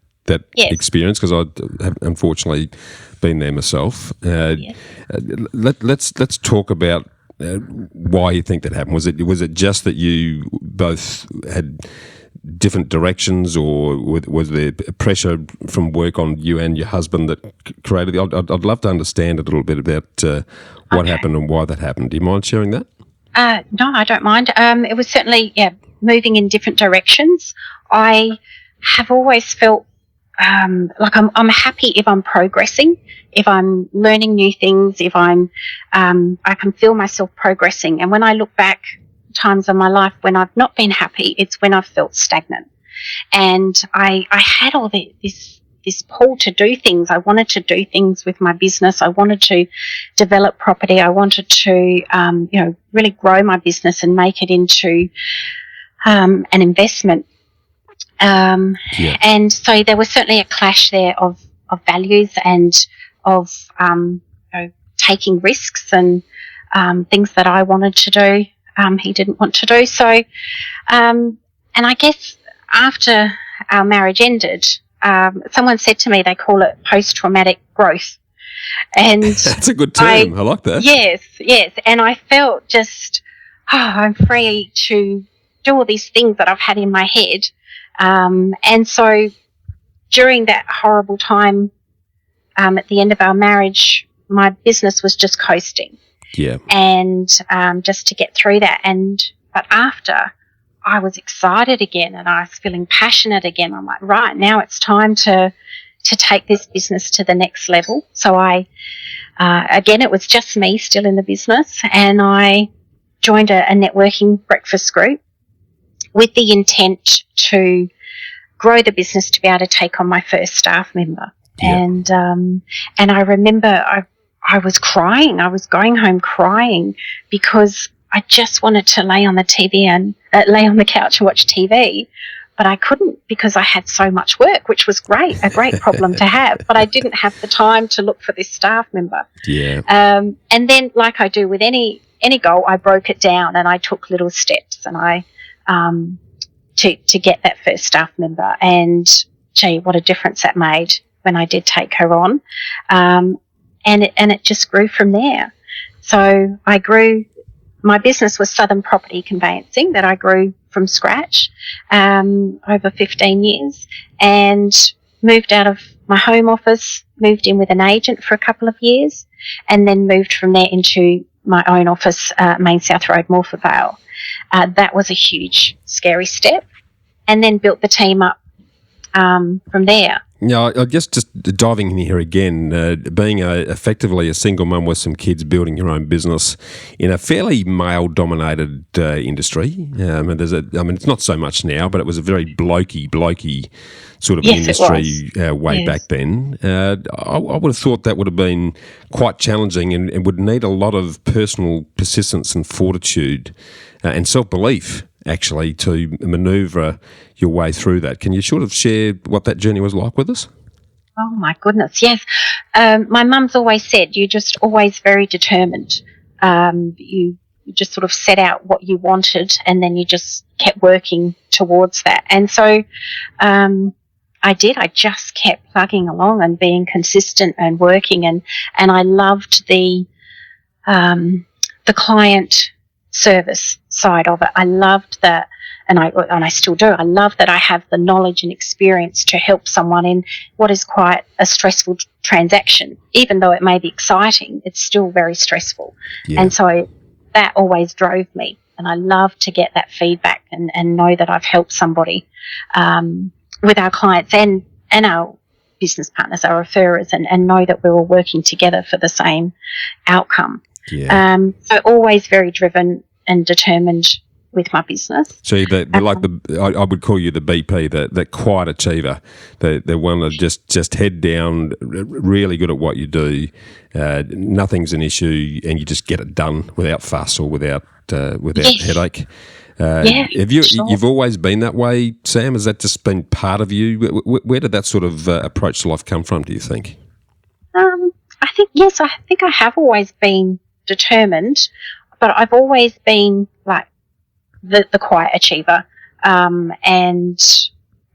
[SPEAKER 1] Yes.
[SPEAKER 2] experience, because I have unfortunately been there myself.
[SPEAKER 1] Yes.
[SPEAKER 2] Let's talk about why you think that happened. Was it just that you both had different directions, or was there pressure from work on you and your husband that created it? I'd love to understand a little bit about what happened and why that happened. Do you mind sharing that?
[SPEAKER 1] No, I don't mind. It was certainly, moving in different directions. I have always felt like I'm happy if I'm progressing, if I'm learning new things, if I can feel myself progressing. And when I look back times in my life when I've not been happy, it's when I've felt stagnant. And I had all this pull to do things. I wanted to do things with my business. I wanted to develop property. I wanted to, really grow my business and make it into an investment. And so there was certainly a clash there of values and of taking risks and things that I wanted to do, he didn't want to do. So, and I guess after our marriage ended, someone said to me, they call it post-traumatic growth. And
[SPEAKER 2] that's a good term. I like that.
[SPEAKER 1] Yes. And I felt just, I'm free to do all these things that I've had in my head. And so during that horrible time, at the end of our marriage, my business was just coasting.
[SPEAKER 2] Yeah.
[SPEAKER 1] And just to get through that. But after, I was excited again and I was feeling passionate again. I'm like, right, now it's time to take this business to the next level. So again, it was just me still in the business, and I joined a networking breakfast group with the intent to grow the business to be able to take on my first staff member.
[SPEAKER 2] Yeah.
[SPEAKER 1] And I remember I was crying. I was going home crying because I just wanted to lay on the TV and lay on the couch and watch TV, but I couldn't because I had so much work, which was a great problem to have. But I didn't have the time to look for this staff member.
[SPEAKER 2] Yeah.
[SPEAKER 1] And then, like I do with any goal, I broke it down and I took little steps, and I to get that first staff member. And gee, what a difference that made when I did take her on. And it just grew from there. So I grew. My business was Southern Property Conveyancing that I grew from scratch over 15 years, and moved out of my home office, moved in with an agent for a couple of years, and then moved from there into my own office, Main South Road, Morford Vale. That was a huge, scary step, and then built the team up from there.
[SPEAKER 2] Yeah, I guess just diving in here again, being effectively a single mum with some kids, building your own business in a fairly male-dominated industry. And it's not so much now, but it was a very blokey sort of industry way back then. I would have thought that would have been quite challenging and would need a lot of personal persistence and fortitude and self-belief, actually, to manoeuvre your way through that. Can you sort of share what that journey was like with us?
[SPEAKER 1] Oh, my goodness, yes. My mum's always said, you're just always very determined. You just sort of set out what you wanted, and then you just kept working towards that. And so I did. I just kept plugging along and being consistent and working, and I loved the client service side of it. I loved that, and I still do. I love that I have the knowledge and experience to help someone in what is quite a stressful transaction. Even though it may be exciting, it's still very stressful. Yeah. And so that always drove me, and I love to get that feedback and know that I've helped somebody with our clients and our business partners, our referrers, and know that we're all working together for the same outcome.
[SPEAKER 2] Yeah.
[SPEAKER 1] So always very driven and determined with my business.
[SPEAKER 2] So I would call you the BP, the quiet achiever, the one that just head down, really good at what you do. Nothing's an issue, and you just get it done without fuss or without
[SPEAKER 1] Yes.
[SPEAKER 2] headache.
[SPEAKER 1] Sure.
[SPEAKER 2] You've always been that way, Sam? Has that just been part of you? Where did that sort of approach to life come from, do you think?
[SPEAKER 1] I think, yes, I think I have always been determined, but I've always been like the quiet achiever. And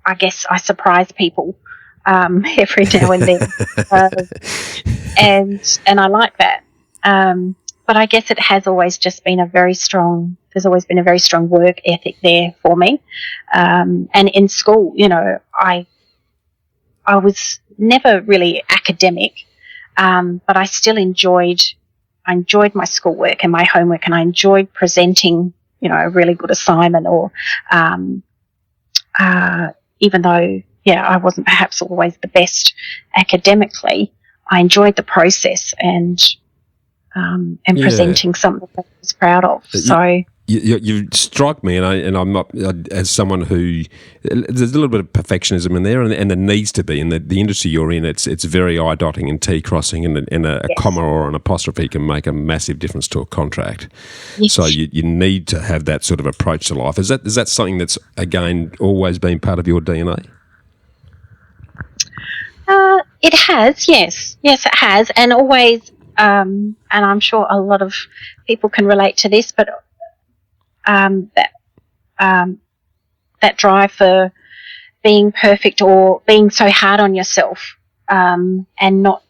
[SPEAKER 1] I guess I surprise people every now and then. And I like that. But I guess it has always just been there's always been a very strong work ethic there for me. And in school, I was never really academic, but I still enjoyed my schoolwork and my homework, and I enjoyed presenting, a really good assignment, or even though, I wasn't perhaps always the best academically, I enjoyed the process and presenting something that I was proud of. So
[SPEAKER 2] you strike me, and I'm not as someone who there's a little bit of perfectionism in there, and there needs to be in the industry you're in. It's very eye dotting and T crossing, and a comma or an apostrophe can make a massive difference to a contract.
[SPEAKER 1] Yes.
[SPEAKER 2] So you need to have that sort of approach to life. Is that something that's again always been part of your DNA?
[SPEAKER 1] It has, yes, it has, and always. And I'm sure a lot of people can relate to this, but that drive for being perfect or being so hard on yourself, and not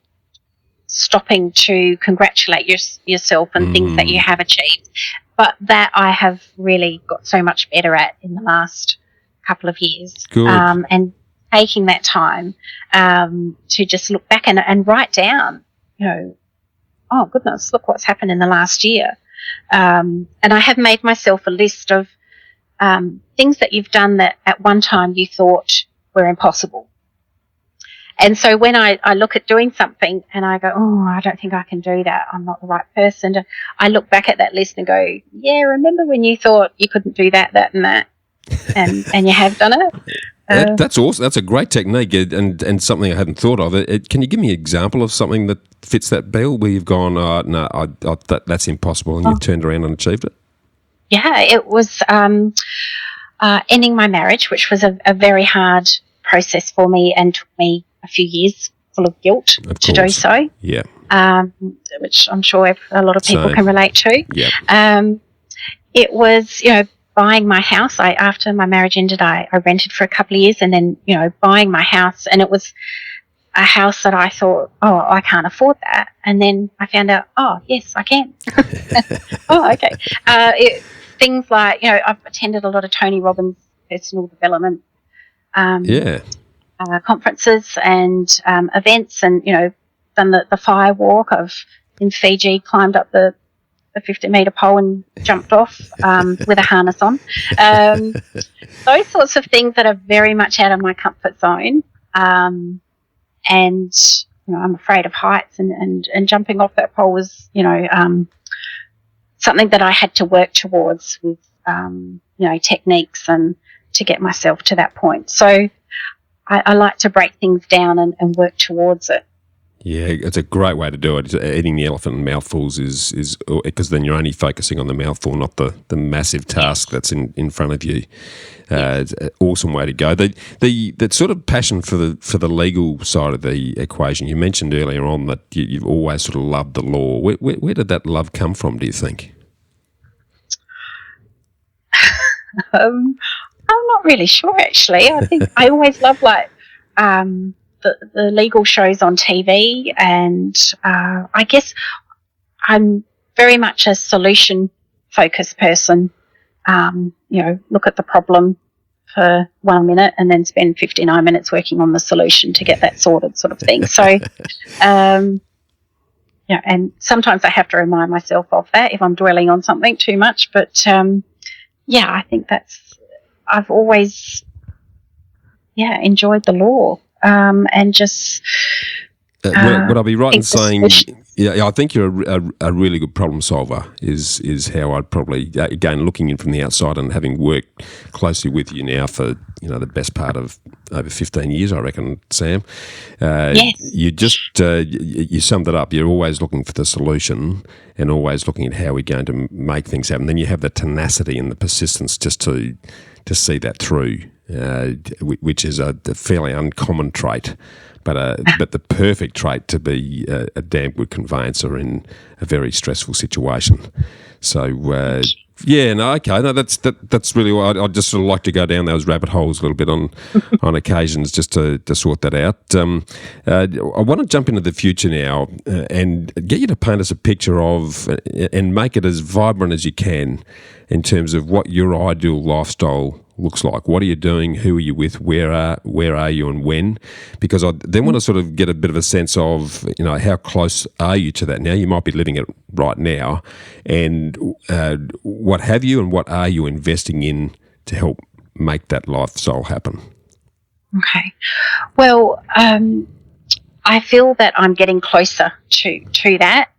[SPEAKER 1] stopping to congratulate yourself and things that you have achieved. But that I have really got so much better at in the last couple of years.
[SPEAKER 2] Good.
[SPEAKER 1] And taking that time to just look back and write down, oh goodness, look what's happened in the last year. And I have made myself a list of things that you've done that at one time you thought were impossible. And so when I look at doing something and I go, oh, I don't think I can do that, I'm not the right person, I look back at that list and go, yeah, remember when you thought you couldn't do that, and that, and you have done it?
[SPEAKER 2] That's awesome. That's a great technique, and something I hadn't thought of. Can you give me an example of something that fits that bill where you've gone, no, that's impossible, and you've turned around and achieved it?
[SPEAKER 1] Yeah, it was ending my marriage, which was a very hard process for me and took me a few years full of guilt to do so.
[SPEAKER 2] Yeah.
[SPEAKER 1] Which I'm sure a lot of people can relate to.
[SPEAKER 2] Yeah.
[SPEAKER 1] It was, buying my house. After my marriage ended, I rented for a couple of years, and then, buying my house, and it was a house that I thought, oh, I can't afford that. And then I found out, oh, yes, I can. Oh, okay. Things like, I've attended a lot of Tony Robbins personal development conferences and events, and, done the fire walk. I've, in Fiji, climbed up the 50-metre pole and jumped off with a harness on. Those sorts of things that are very much out of my comfort zone. And, I'm afraid of heights, and jumping off that pole was, something that I had to work towards with, techniques and to get myself to that point. So I like to break things down and work towards it.
[SPEAKER 2] Yeah, it's a great way to do it. Eating the elephant in mouthfuls is because then you're only focusing on the mouthful, not the massive task that's in front of you. It's an awesome way to go. The sort of passion for the legal side of the equation, you mentioned earlier on that you've always sort of loved the law. Where did that love come from, do you think?
[SPEAKER 1] I'm not really sure, actually. I think I always loved the legal shows on TV, and I guess I'm very much a solution-focused person. Look at the problem for 1 minute and then spend 59 minutes working on the solution to get that sorted, sort of thing. So, and sometimes I have to remind myself of that if I'm dwelling on something too much. But, I think I've always, enjoyed the law. And just
[SPEAKER 2] would I be right in saying Yeah, I think you're a really good problem solver. Is how I'd probably, again, looking in from the outside and having worked closely with you now for the best part of over 15 years, I reckon, Sam.
[SPEAKER 1] Yes.
[SPEAKER 2] You just you summed it up. You're always looking for the solution and always looking at how we're going to make things happen. Then you have the tenacity and the persistence just to see that through, which is a fairly uncommon trait. But the perfect trait to be a damn good conveyancer in a very stressful situation. So that's really what I'd just sort of like to go down those rabbit holes a little bit on occasions just to sort that out. I want to jump into the future now and get you to paint us a picture of and make it as vibrant as you can in terms of what your ideal lifestyle looks like. What are you doing? Who are you with? Where are you and when? Because I then want to sort of get a bit of a sense of, how close are you to that now? You might be living it right now. And what have you and what are you investing in to help make that lifestyle happen?
[SPEAKER 1] Okay. Well, I feel that I'm getting closer to that.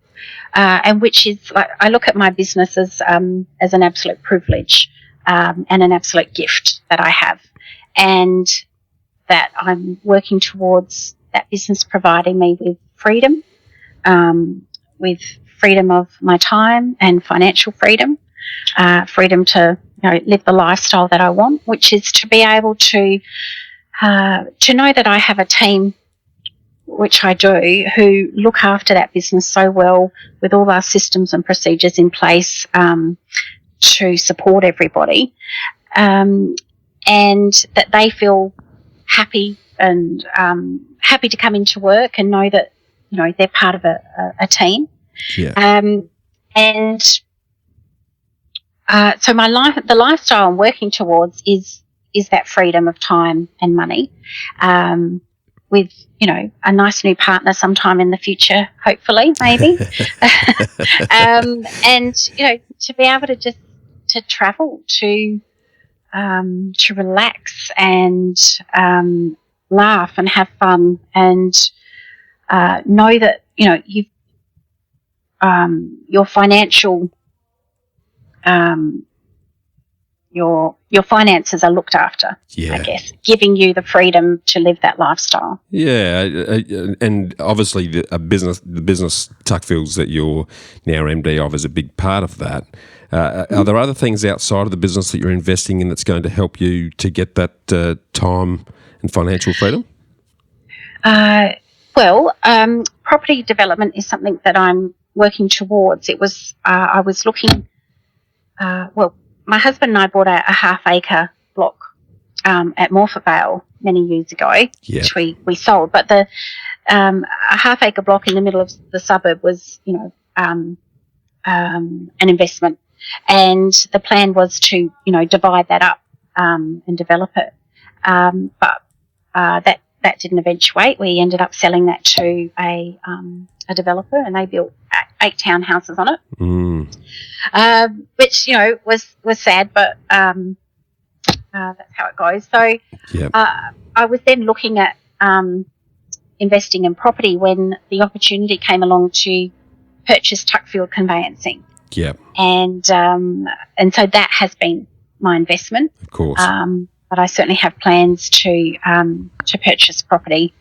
[SPEAKER 1] And which is, like, I look at my business as an absolute privilege. And an absolute gift that I have, and that I'm working towards that business providing me with freedom of my time and financial freedom, freedom to live the lifestyle that I want, which is to be able to know that I have a team, which I do, who look after that business so well with all our systems and procedures in place to support everybody, and that they feel happy and happy to come into work and know that they're part of a team.
[SPEAKER 2] Yeah.
[SPEAKER 1] So the lifestyle I'm working towards is that freedom of time and money, with a nice new partner sometime in the future, hopefully, maybe, and to be able to just to travel, to relax and laugh and have fun, and know that you've your financial your finances are looked after.
[SPEAKER 2] Yeah.
[SPEAKER 1] I guess, giving you the freedom to live that lifestyle.
[SPEAKER 2] Yeah, and obviously the business Tuckfields that you're now MD of is a big part of that. Are there other things outside of the business that you're investing in that's going to help you to get that time and financial freedom?
[SPEAKER 1] Property development is something that I'm working towards. It was I was looking. My husband and I bought a half-acre block at Morphett Vale many years ago, which we sold. But a half-acre block in the middle of the suburb was, an investment, and the plan was to, divide that up and develop it. But that didn't eventuate. We ended up selling that to a developer, and they built 8 townhouses on it. Which was sad, but that's how it goes. So I was then looking at investing in property when the opportunity came along to purchase Tuckfield Conveyancing. And so that has been my investment,
[SPEAKER 2] of course.
[SPEAKER 1] But I certainly have plans to purchase property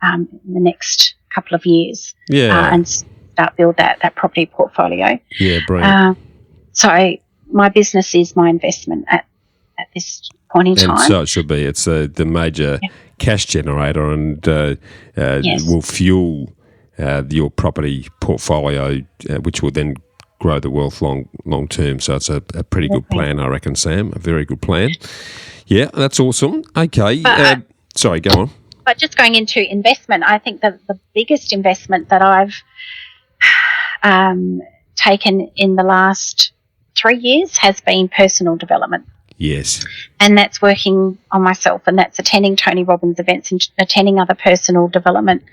[SPEAKER 1] in the next couple of years. And start build that property portfolio.
[SPEAKER 2] Yeah, brilliant.
[SPEAKER 1] So my business is my investment at this point in time.
[SPEAKER 2] And so it should be. It's the major cash generator, and will fuel your property portfolio, which will then grow the wealth long term. So it's a pretty good plan, I reckon, Sam. A very good plan. Yeah, that's awesome. Okay. Sorry, go on.
[SPEAKER 1] But just going into investment, I think that the biggest investment that I've taken in the last 3 years has been personal development.
[SPEAKER 2] Yes.
[SPEAKER 1] And that's working on myself, and that's attending Tony Robbins events and attending other personal development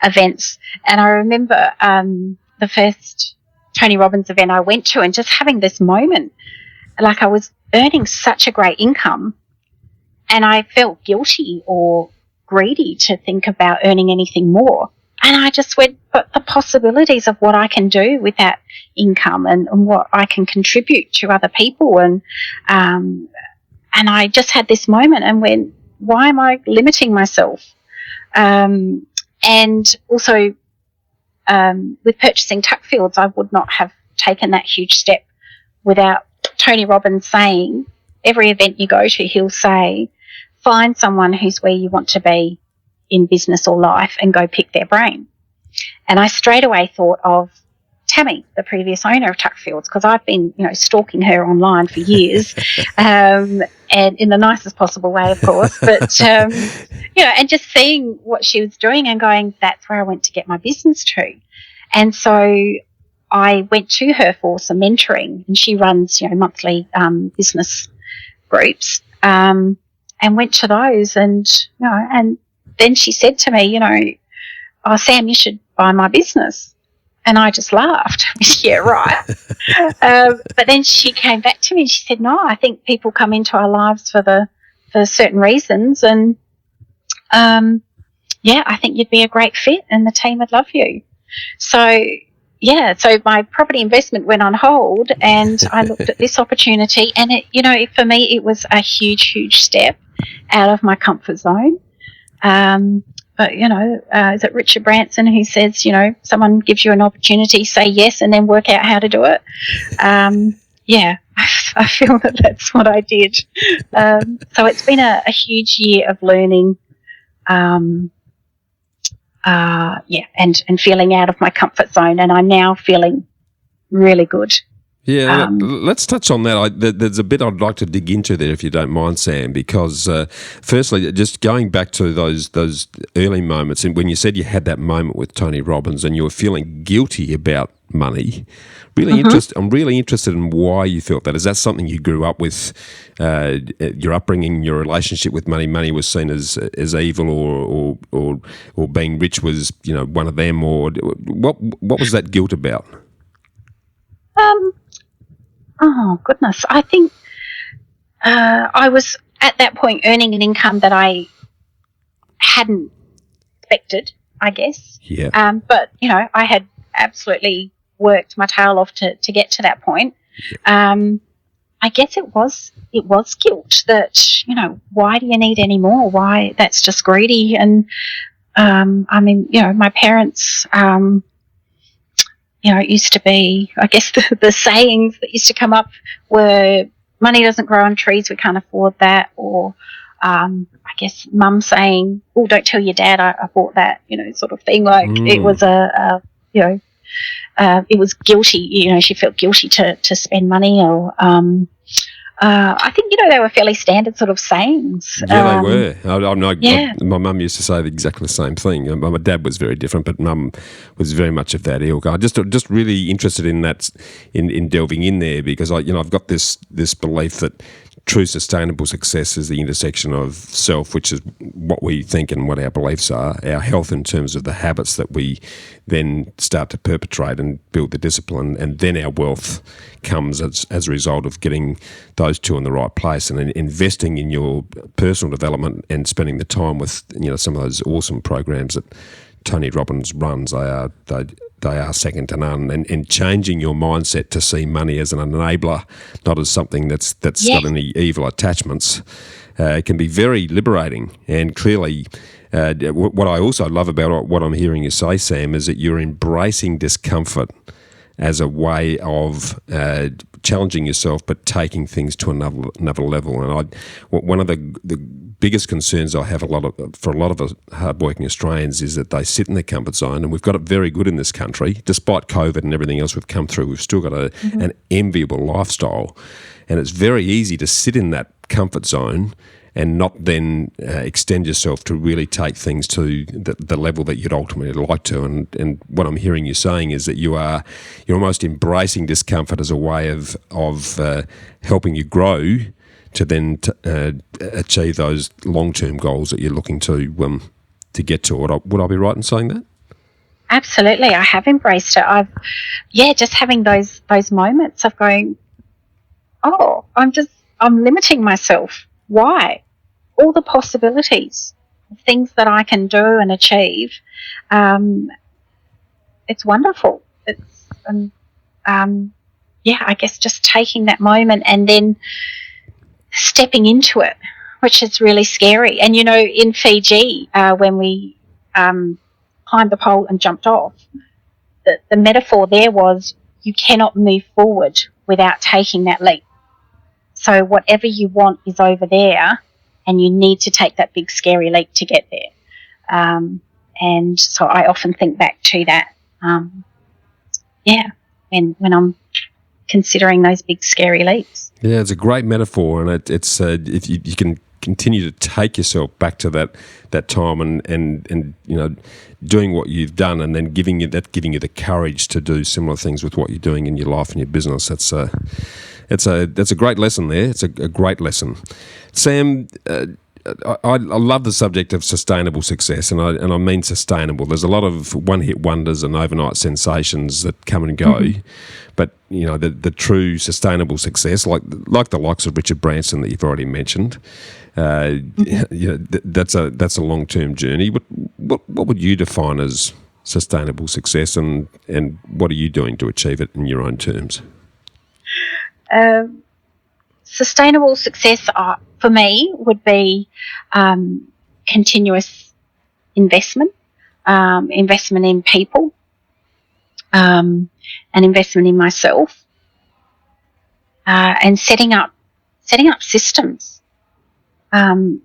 [SPEAKER 1] events. And I remember the first Tony Robbins event I went to, and just having this moment, like I was earning such a great income, and I felt guilty or greedy to think about earning anything more. And I just went, but the possibilities of what I can do with that income and what I can contribute to other people. And I just had this moment and went, why am I limiting myself? And also with purchasing Tuckfields, I would not have taken that huge step without Tony Robbins saying, every event you go to, he'll say, find someone who's where you want to be in business or life and go pick their brain. And I straight away thought of Tammy, the previous owner of Tuckfields, because I've been, stalking her online for years, and in the nicest possible way, of course. But, and just seeing what she was doing and going, that's where I went to get my business to. And so I went to her for some mentoring, and she runs, monthly business groups, and went to those. And, and then she said to me, oh, Sam, you should buy my business. And I just laughed. Yeah, right. But then she came back to me and she said, no, I think people come into our lives for certain reasons. And, I think you'd be a great fit and the team would love you. So my property investment went on hold and I looked at this opportunity and it, for me, it was a huge, huge step out of my comfort zone. But, is it Richard Branson who says, someone gives you an opportunity, say yes, and then work out how to do it? I feel that that's what I did. So it's been a huge year of learning, and feeling out of my comfort zone, and I'm now feeling really good.
[SPEAKER 2] Yeah, let's touch on that. There's a bit I'd like to dig into there, if you don't mind, Sam, because firstly, just going back to those early moments, and when you said you had that moment with Tony Robbins and you were feeling guilty about money, I'm really interested in why you felt that. Is that something you grew up with, your upbringing, your relationship with money? Money was seen as evil, or being rich was one of them, or what was that guilt about?
[SPEAKER 1] Oh, goodness. I think I was at that point earning an income that I hadn't expected, I guess.
[SPEAKER 2] Yeah.
[SPEAKER 1] But, I had absolutely worked my tail off to get to that point. Yeah. I guess it was guilt that, why do you need any more? Why? That's just greedy. And, my parents... it used to be, I guess the sayings that used to come up were, money doesn't grow on trees, we can't afford that. Or I guess mum saying, oh, don't tell your dad I bought that, sort of thing. Like it was it was guilty, she felt guilty to spend money. Or I think, they were fairly standard sort of sayings.
[SPEAKER 2] Yeah, they were. I know. Yeah. My mum used to say exactly the same thing. My dad was very different, but mum was very much of that ilk. I just really interested in that, in delving in there, because I've got this belief that true sustainable success is the intersection of self, which is what we think and what our beliefs are, our health in terms of the habits that we then start to perpetrate and build the discipline, and then our wealth comes as a result of getting those two in the right place and investing in your personal development and spending the time with some of those awesome programs that Tony Robbins runs. They are second to none, and changing your mindset to see money as an enabler, not as something that's got any evil attachments, can be very liberating. And clearly, what I also love about what I'm hearing you say, Sam, is that you're embracing discomfort as a way of challenging yourself, but taking things to another level. And one of the biggest concerns I have for a lot of us hardworking Australians is that they sit in their comfort zone, and we've got it very good in this country, despite COVID and everything else we've come through. We've still got an enviable lifestyle, and it's very easy to sit in that comfort zone and not then extend yourself to really take things to the level that you'd ultimately like to. And what I'm hearing you saying is that you're almost embracing discomfort as a way of helping you grow to then achieve those long-term goals that you're looking to get to. Would I be right in saying that?
[SPEAKER 1] Absolutely, I have embraced it. Just having those moments of going, oh, I'm limiting myself. Why? All the possibilities. things that I can do and achieve, it's wonderful. It's I guess just taking that moment and then stepping into it, which is really scary. And in Fiji, when we climbed the pole and jumped off, the metaphor there was you cannot move forward without taking that leap. So whatever you want is over there, and you need to take that big scary leap to get there. And so I often think back to that. When I'm considering those big scary leaps.
[SPEAKER 2] Yeah, it's a great metaphor, and it's if you can continue to take yourself back to that time and doing what you've done, and then giving you the courage to do similar things with what you're doing in your life and your business. That's a great lesson there. It's a great lesson, Sam. I love the subject of sustainable success, and I mean sustainable. There's a lot of one-hit wonders and overnight sensations that come and go, but the true sustainable success, like the likes of Richard Branson that you've already mentioned, that's a long-term journey. What would you define as sustainable success, and what are you doing to achieve it in your own terms?
[SPEAKER 1] Sustainable success for me would be continuous investment in people, and investment in myself, and setting up systems, and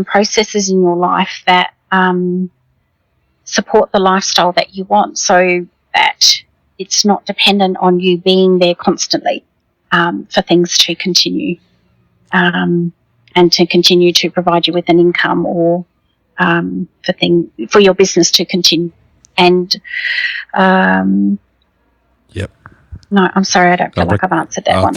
[SPEAKER 1] processes in your life that support the lifestyle that you want, so that it's not dependent on you being there constantly. For things to continue, and to continue to provide you with an income, or for your business to continue. And
[SPEAKER 2] yep.
[SPEAKER 1] No, I'm sorry, I don't feel like I've answered that one.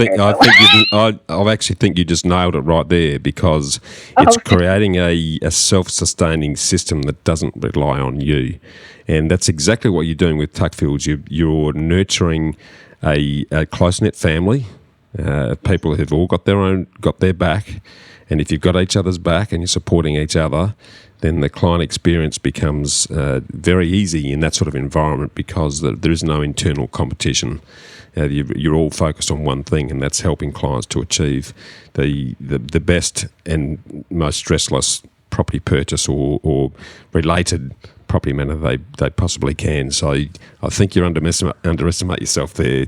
[SPEAKER 2] I actually think you just nailed it right there, because it's creating a self-sustaining system that doesn't rely on you, and that's exactly what you're doing with Tuckfields. You're nurturing a close-knit family. People who've all got their back, and if you've got each other's back and you're supporting each other, then the client experience becomes very easy in that sort of environment, because there is no internal competition. You're all focused on one thing, and that's helping clients to achieve the best and most stressless property purchase or related property manner they possibly can. So I think you underestimate yourself there,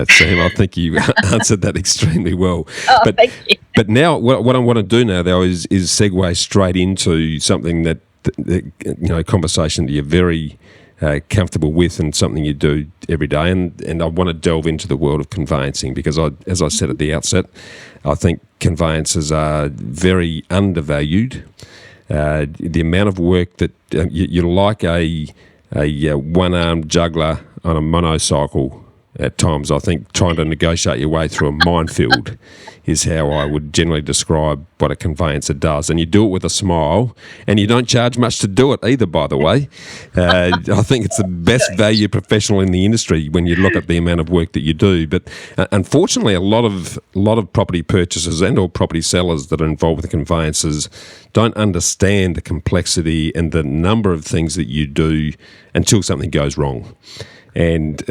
[SPEAKER 2] Sam. I think you answered that extremely well.
[SPEAKER 1] Thank you.
[SPEAKER 2] But now what I want to do now, though, is segue straight into something that conversation that you're very comfortable with, and something you do every day. And I want to delve into the world of conveyancing, because as I said at the outset, I think conveyancers are very undervalued. The amount of work that you're like a one-armed juggler on a monocycle at times. I think trying to negotiate your way through a minefield is how I would generally describe what a conveyancer does. And you do it with a smile, and you don't charge much to do it either, by the way. I think it's the best value professional in the industry when you look at the amount of work that you do. But unfortunately, a lot of property purchasers and or property sellers that are involved with conveyancers don't understand the complexity and the number of things that you do until something goes wrong. And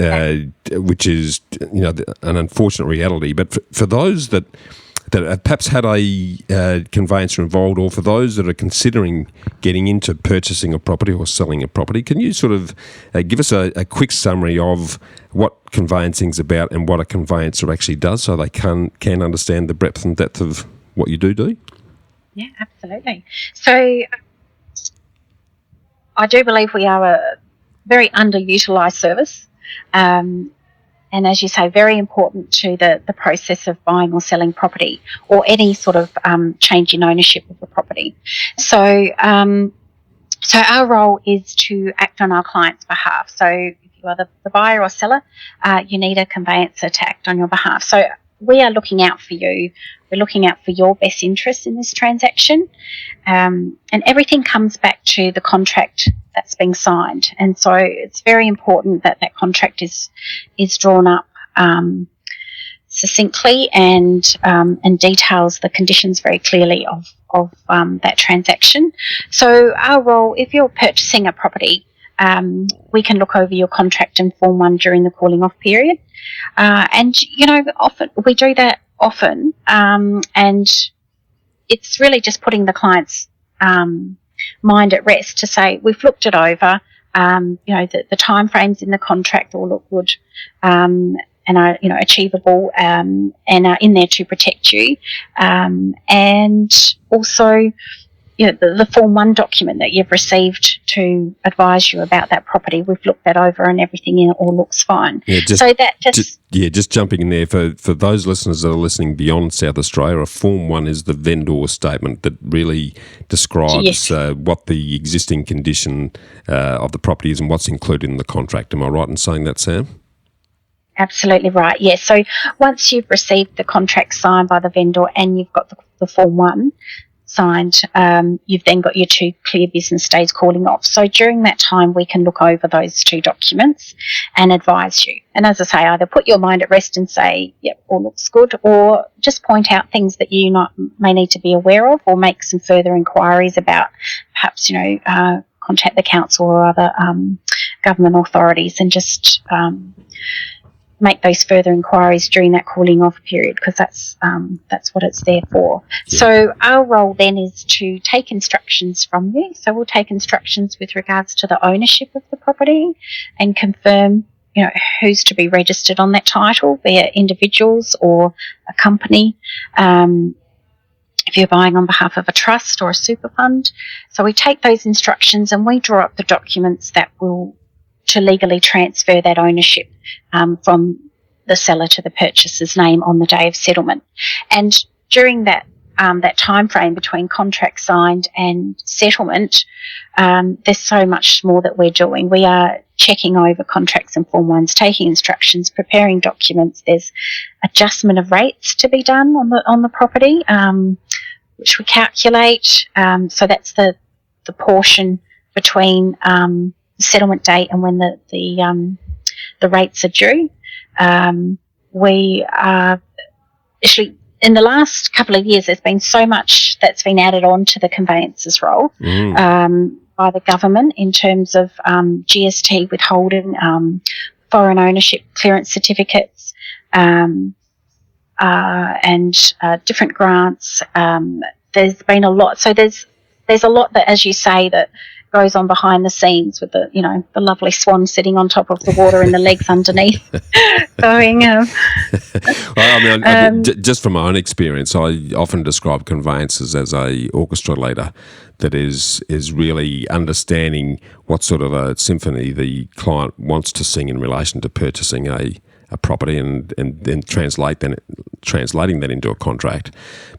[SPEAKER 2] which is an unfortunate reality. But for those that perhaps had a conveyancer involved, or for those that are considering getting into purchasing a property or selling a property, can you sort of give us a quick summary of what conveyancing is about and what a conveyancer actually does, so they can understand the breadth and depth of what you do?
[SPEAKER 1] Yeah, absolutely. So I do believe we are a very underutilised service, and as you say, very important to the process of buying or selling property, or any sort of change in ownership of the property. So our role is to act on our client's behalf. So if you are the buyer or seller, you need a conveyancer to act on your behalf. So we are looking out for you. We're looking out for your best interest in this transaction, and everything comes back to the contract that's being signed. And so it's very important that contract is drawn up succinctly and details the conditions very clearly that transaction. So our role, if you're purchasing a property, we can look over your contract and Form 1 during the calling off period. And, often we do that often, and it's really just putting the client's mind at rest to say, we've looked it over, the timeframes in the contract all look good, and are, achievable, and are in there to protect you. And also, the Form 1 document that you've received to advise you about that property, we've looked that over and everything in it all looks fine.
[SPEAKER 2] Yeah, just jumping in there, for those listeners that are listening beyond South Australia, a Form 1 is the vendor statement that really describes what the existing condition of the property is and what's included in the contract. Am I right in saying that, Sam?
[SPEAKER 1] Absolutely right, yes. So once you've received the contract signed by the vendor and you've got the Form 1 signed, you've then got your 2 clear business days calling off. So during that time, we can look over those 2 documents and advise you. And as I say, either put your mind at rest and say, yep, all looks good, or just point out things that you may need to be aware of, or make some further inquiries about, perhaps, contact the council or other government authorities and just make those further inquiries during that calling off period, because that's what it's there for. Yeah. So our role then is to take instructions from you. So we'll take instructions with regards to the ownership of the property and confirm, who's to be registered on that title, be it individuals or a company. If you're buying on behalf of a trust or a super fund. So we take those instructions and we draw up the documents that will to legally transfer that ownership from the seller to the purchaser's name on the day of settlement. And during that time frame between contract signed and settlement, there's so much more that we're doing. We are checking over contracts and Form 1s, taking instructions, preparing documents. There's adjustment of rates to be done on the property, which we calculate. So that's the portion between settlement date and when the rates are due. We are actually, in the last couple of years, there's been so much that's been added on to the conveyancers role by the government in terms of GST withholding, foreign ownership clearance certificates, and different grants. There's been a lot. So there's a lot that, as you say, that goes on behind the scenes with the lovely swan sitting on top of the water and the legs underneath going.
[SPEAKER 2] Well, just from my own experience, I often describe conveyancers as a orchestra leader that is really understanding what sort of a symphony the client wants to sing in relation to purchasing a property and then translating that into a contract,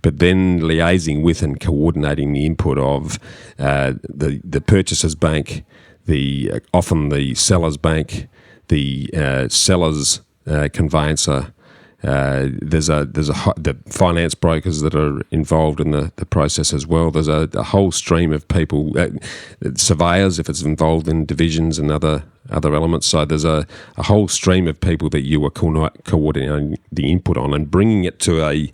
[SPEAKER 2] but then liaising with and coordinating the input of the purchaser's bank, often the seller's bank, the seller's conveyancer. There's the finance brokers that are involved in the process as well. There's a whole stream of people, surveyors if it's involved in divisions and other elements. So there's a whole stream of people that you are coordinating the input on and bringing it to a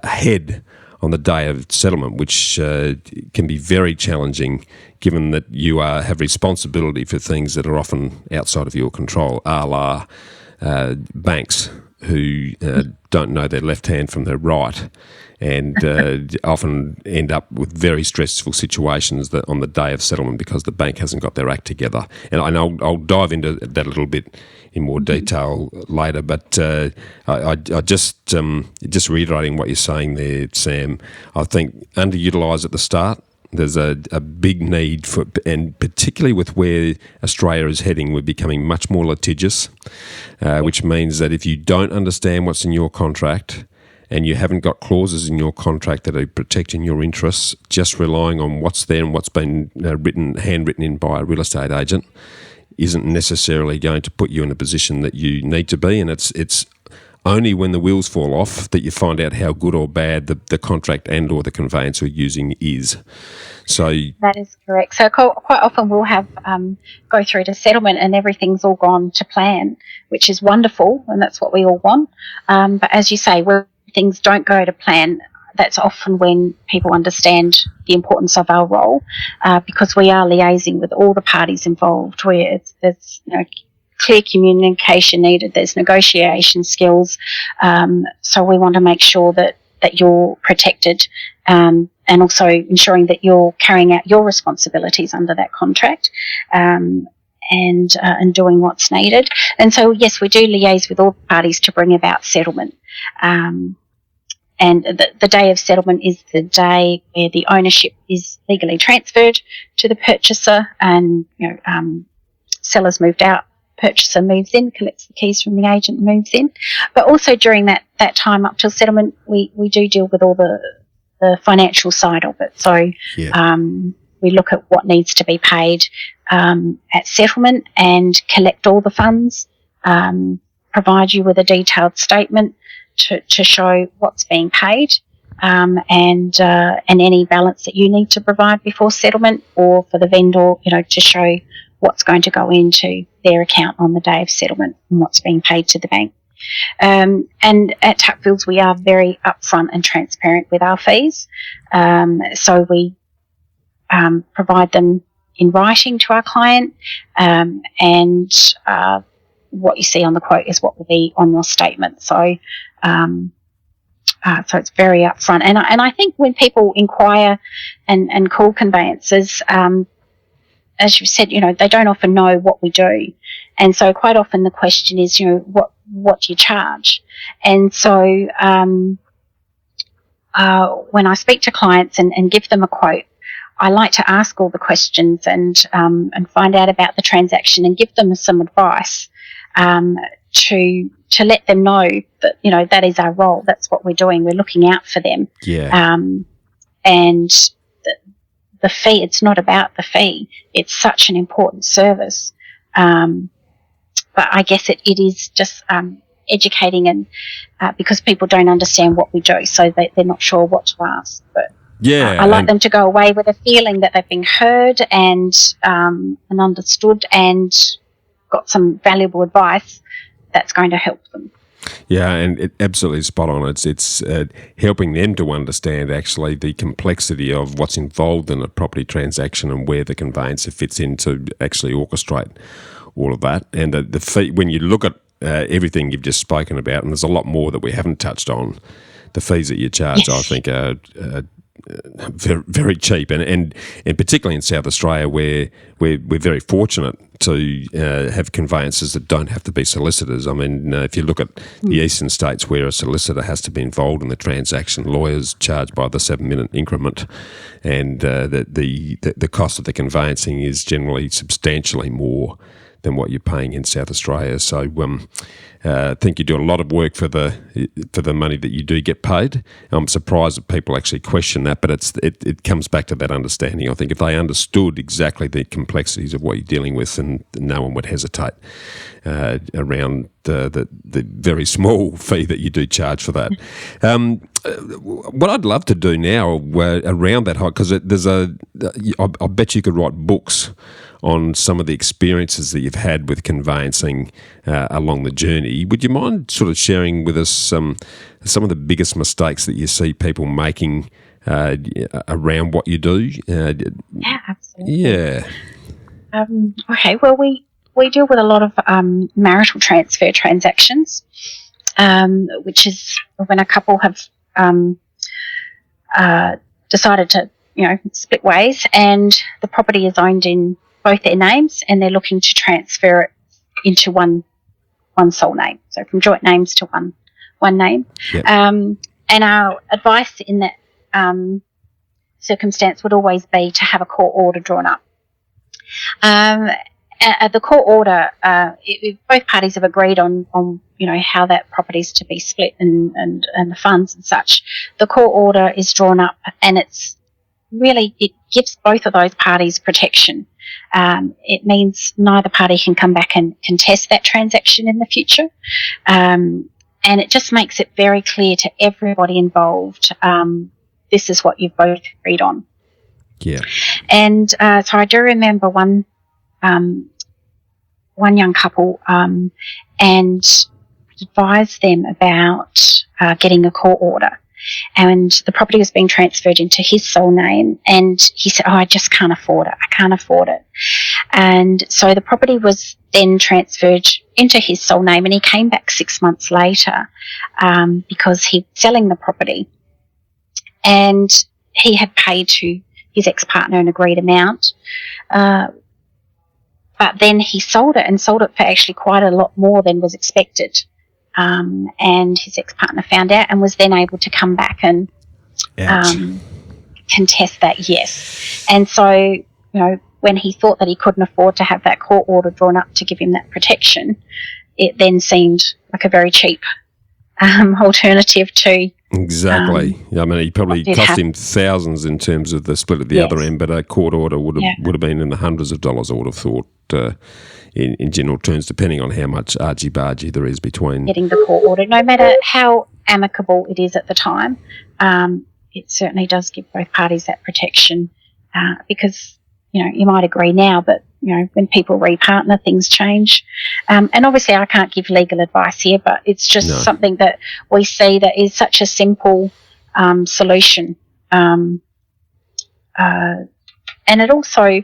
[SPEAKER 2] head on the day of settlement, which can be very challenging given that you have responsibility for things that are often outside of your control, a la banks who don't know their left hand from their right, and often end up with very stressful situations on the day of settlement because the bank hasn't got their act together. And I'll dive into that a little bit in more detail later, but I just reiterating what you're saying there, Sam, I think underutilised at the start. There's a big need for, and particularly with where Australia is heading, we're becoming much more litigious, which means that if you don't understand what's in your contract and you haven't got clauses in your contract that are protecting your interests, just relying on what's there and what's been handwritten in by a real estate agent isn't necessarily going to put you in a position that you need to be. And it's only when the wheels fall off that you find out how good or bad the contract and or the conveyance you're using is. So
[SPEAKER 1] that is correct. So quite often we'll have go through to settlement and everything's all gone to plan, which is wonderful, and that's what we all want. But as you say, when things don't go to plan, that's often when people understand the importance of our role, because we are liaising with all the parties involved, where there's clear communication needed, there's negotiation skills, so we want to make sure that you're protected, and also ensuring that you're carrying out your responsibilities under that contract, and doing what's needed. And so, yes, we do liaise with all parties to bring about settlement. And the day of settlement is the day where the ownership is legally transferred to the purchaser, and seller's moved out, purchaser moves in, collects the keys from the agent, moves in. But also during that time up till settlement, we do deal with all the financial side of it. So we look at what needs to be paid at settlement and collect all the funds, provide you with a detailed statement to show what's being paid, and any balance that you need to provide before settlement, or for the vendor, to show what's going to go into their account on the day of settlement and what's being paid to the bank. And at Tuckfields, we are very upfront and transparent with our fees. So we provide them in writing to our client, and what you see on the quote is what will be on your statement. So so it's very upfront. And I think when people inquire and call conveyancers, as you said, they don't often know what we do. And so quite often the question is, what do you charge? And so when I speak to clients and give them a quote, I like to ask all the questions and find out about the transaction and give them some advice, to let them know that, that is our role. That's what we're doing. We're looking out for them.
[SPEAKER 2] Yeah.
[SPEAKER 1] And the fee, it's not about the fee. It's such an important service. But I guess it is just educating, and because people don't understand what we do, so they're not sure what to ask. But I like them to go away with a feeling that they've been heard and understood, and got some valuable advice that's going to help them.
[SPEAKER 2] Yeah, and it absolutely spot on. It's helping them to understand actually the complexity of what's involved in a property transaction and where the conveyancer fits in to actually orchestrate all of that. And the fee, when you look at everything you've just spoken about, and there's a lot more that we haven't touched on, the fees that you charge, yes, I think are very, very cheap, and particularly in South Australia, where we're very fortunate to have conveyancers that don't have to be solicitors. I mean, if you look at the eastern states where a solicitor has to be involved in the transaction, lawyers charge by the 7-minute increment, and the cost of the conveyancing is generally substantially more than what you're paying in South Australia. So I think you do a lot of work for the money that you do get paid. I'm surprised that people actually question that, but it comes back to that understanding. I think if they understood exactly the complexities of what you're dealing with, then no one would hesitate around the very small fee that you do charge for that. What I'd love to do now around that, because I bet you could write books on some of the experiences that you've had with conveyancing along the journey. Would you mind sort of sharing with us some of the biggest mistakes that you see people making around what you do?
[SPEAKER 1] Yeah, absolutely.
[SPEAKER 2] Yeah.
[SPEAKER 1] Okay, well, we deal with a lot of marital transfer transactions, which is when a couple have decided to, split ways, and the property is owned in both their names, and they're looking to transfer it into one sole name, so from joint names to one name.
[SPEAKER 2] Yep.
[SPEAKER 1] And our advice in that circumstance would always be to have a court order drawn up. The court order, if both parties have agreed on how that property is to be split and the funds and such, the court order is drawn up, and it gives both of those parties protection. It means neither party can come back and contest that transaction in the future. And it just makes it very clear to everybody involved, this is what you've both agreed on.
[SPEAKER 2] Yeah.
[SPEAKER 1] And so I do remember one young couple, and advised them about getting a court order. and the property was being transferred into his sole name, and he said, I just can't afford it. I can't afford it. And so the property was then transferred into his sole name, and he came back 6 months later because he was selling the property, and he had paid to his ex-partner an agreed amount, but then he sold it, and sold it for actually quite a lot more than was expected. And his ex-partner found out and was then able to come back and contest that, yes. And so, when he thought that he couldn't afford to have that court order drawn up to give him that protection, it then seemed like a very cheap alternative to...
[SPEAKER 2] Exactly. I mean, it probably cost him thousands in terms of the split at the other end, but a court order would have been in the hundreds of dollars, I would have thought, in general terms, depending on how much argy-bargy there is between... Getting
[SPEAKER 1] the court order. No matter how amicable it is at the time, it certainly does give both parties that protection because, you might agree now, but, when people repartner, things change. And obviously I can't give legal advice here, but it's just something that we see that is such a simple solution. And it also...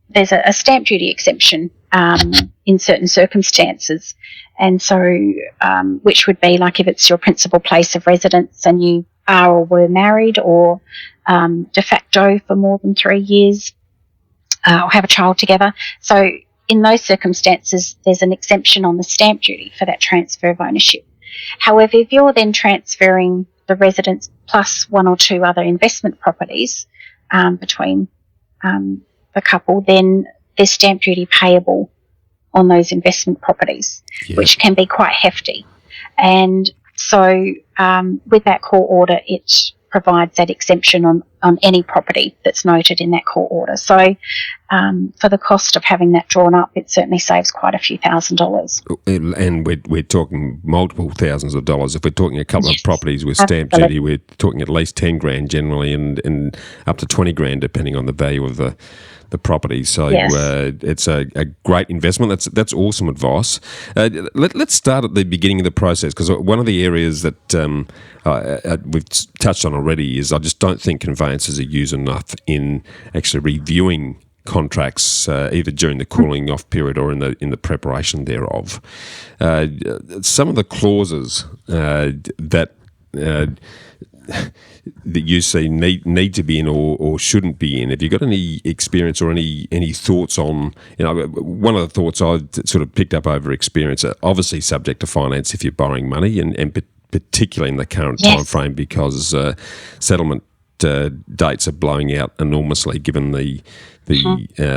[SPEAKER 1] there's a stamp duty exemption in certain circumstances, and so which would be like if it's your principal place of residence and you are or were married or de facto for more than 3 years or have a child together. So in those circumstances, there's an exemption on the stamp duty for that transfer of ownership. However, if you're then transferring the residence plus one or two other investment properties between the couple, then there's stamp duty payable on those investment properties, which can be quite hefty. And so with that court order, it provides that exemption on any property that's noted in that court order. So for the cost of having that drawn up, it certainly saves quite a few $1,000s.
[SPEAKER 2] And we're talking multiple thousands of dollars. If we're talking a couple of properties with stamp duty, we're talking at least 10 grand generally and up to 20 grand depending on the value of the property. So it's a great investment. That's awesome advice. Let's start at the beginning of the process, because one of the areas that we've touched on already is I just don't think conveyancers are used enough in actually reviewing contracts either during the cooling off period or in the preparation thereof. Some of the clauses that you see need to be in or shouldn't be in. Have you got any experience or any thoughts on, one of the thoughts I sort of picked up over experience, obviously subject to finance if you're borrowing money, and particularly in the current time frame, because settlement dates are blowing out enormously given the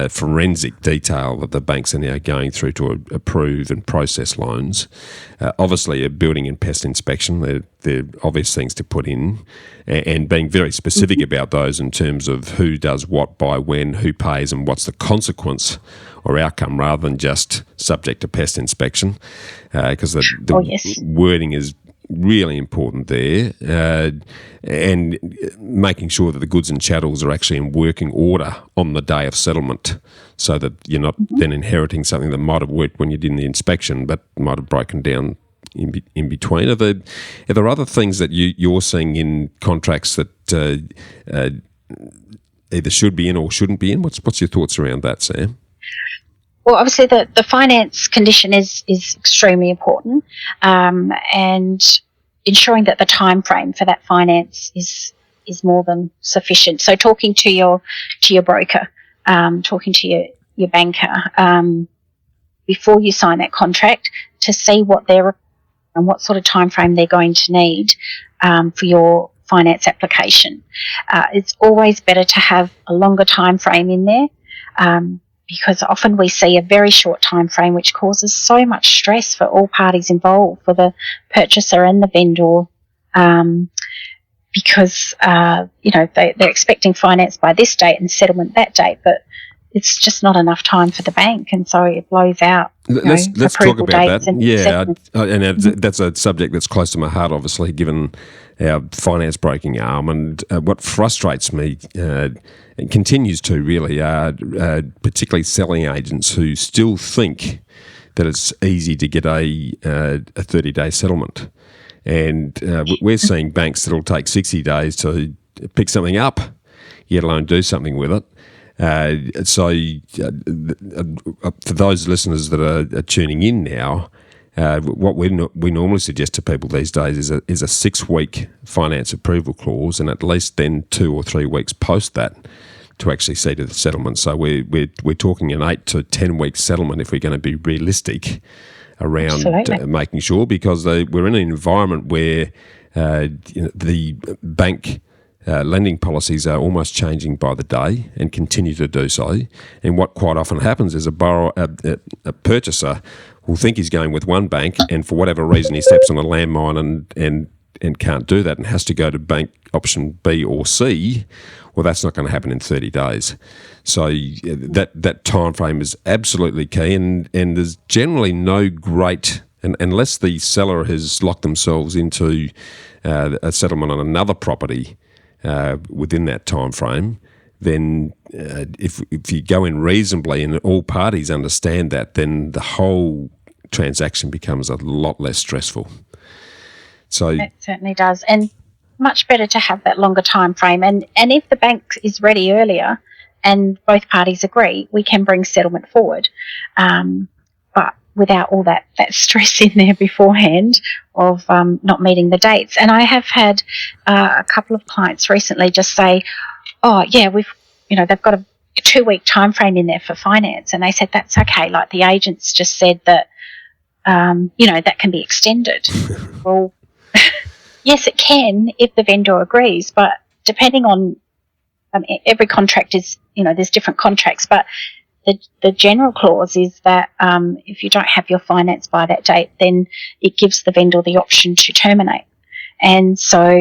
[SPEAKER 2] forensic detail that the banks are now going through to approve and process loans. Obviously, a building and pest inspection, they're obvious things to put in, and being very specific about those in terms of who does what by when, who pays, and what's the consequence or outcome, rather than just subject to pest inspection, because the wording is really important there, and making sure that the goods and chattels are actually in working order on the day of settlement, so that you're not then inheriting something that might have worked when you did the inspection but might have broken down in between. Are there other things that you're seeing in contracts that either should be in or shouldn't be in? What's your thoughts around that, Sam?
[SPEAKER 1] Well, obviously the finance condition is extremely important, and ensuring that the time frame for that finance is more than sufficient. So talking to your broker, talking to your banker before you sign that contract to see what they're and what sort of time frame they're going to need for your finance application. It's always better to have a longer time frame in there, because often we see a very short time frame which causes so much stress for all parties involved, for the purchaser and the vendor, because they're expecting finance by this date and settlement that date, but it's just not enough time for the bank, and so it blows out.
[SPEAKER 2] Let's talk about that. That's a subject that's close to my heart, obviously, given our finance broking arm. And what frustrates me, and continues to really, are particularly selling agents who still think that it's easy to get a 30-day settlement. And we're seeing banks that'll take 60 days to pick something up, yet alone do something with it. For those listeners that are tuning in now, what we normally suggest to people these days is a 6-week finance approval clause, and at least then 2 or 3 weeks post that to actually see to the settlement. So we're talking an 8 to 10 week settlement if we're going to be realistic around making sure, because we're in an environment where the bank lending policies are almost changing by the day and continue to do so. And what quite often happens is a purchaser will think he's going with one bank, and for whatever reason he steps on a landmine and can't do that and has to go to bank option B or C. Well, that's not going to happen in 30 days. So that time frame is absolutely key, and there's generally no great, unless the seller has locked themselves into a settlement on another property within that time frame, then if you go in reasonably and all parties understand that, then the whole transaction becomes a lot less stressful. So
[SPEAKER 1] it certainly does, and much better to have that longer time frame. And if the bank is ready earlier and both parties agree, we can bring settlement forward. But without all that stress in there beforehand of not meeting the dates. And I have had a couple of clients recently just say, oh, yeah, they've got a 2-week time frame in there for finance. And they said, that's okay. Like the agents just said that, that can be extended. Well, yes, it can if the vendor agrees, but depending on every contract is, there's different contracts, but the general clause is that if you don't have your finance by that date, then it gives the vendor the option to terminate. And so,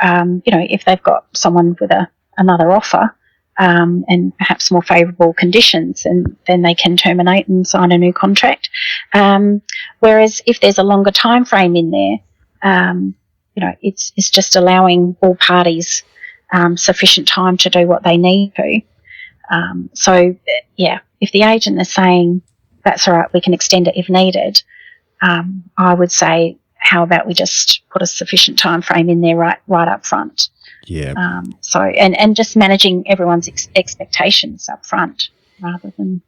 [SPEAKER 1] if they've got someone with another offer and perhaps more favourable conditions, and then they can terminate and sign a new contract. Whereas if there's a longer time frame in there, it's just allowing all parties sufficient time to do what they need to. If the agent is saying that's all right, we can extend it if needed, I would say, how about we just put a sufficient time frame in there right up front.
[SPEAKER 2] Yeah.
[SPEAKER 1] And just managing everyone's expectations up front rather than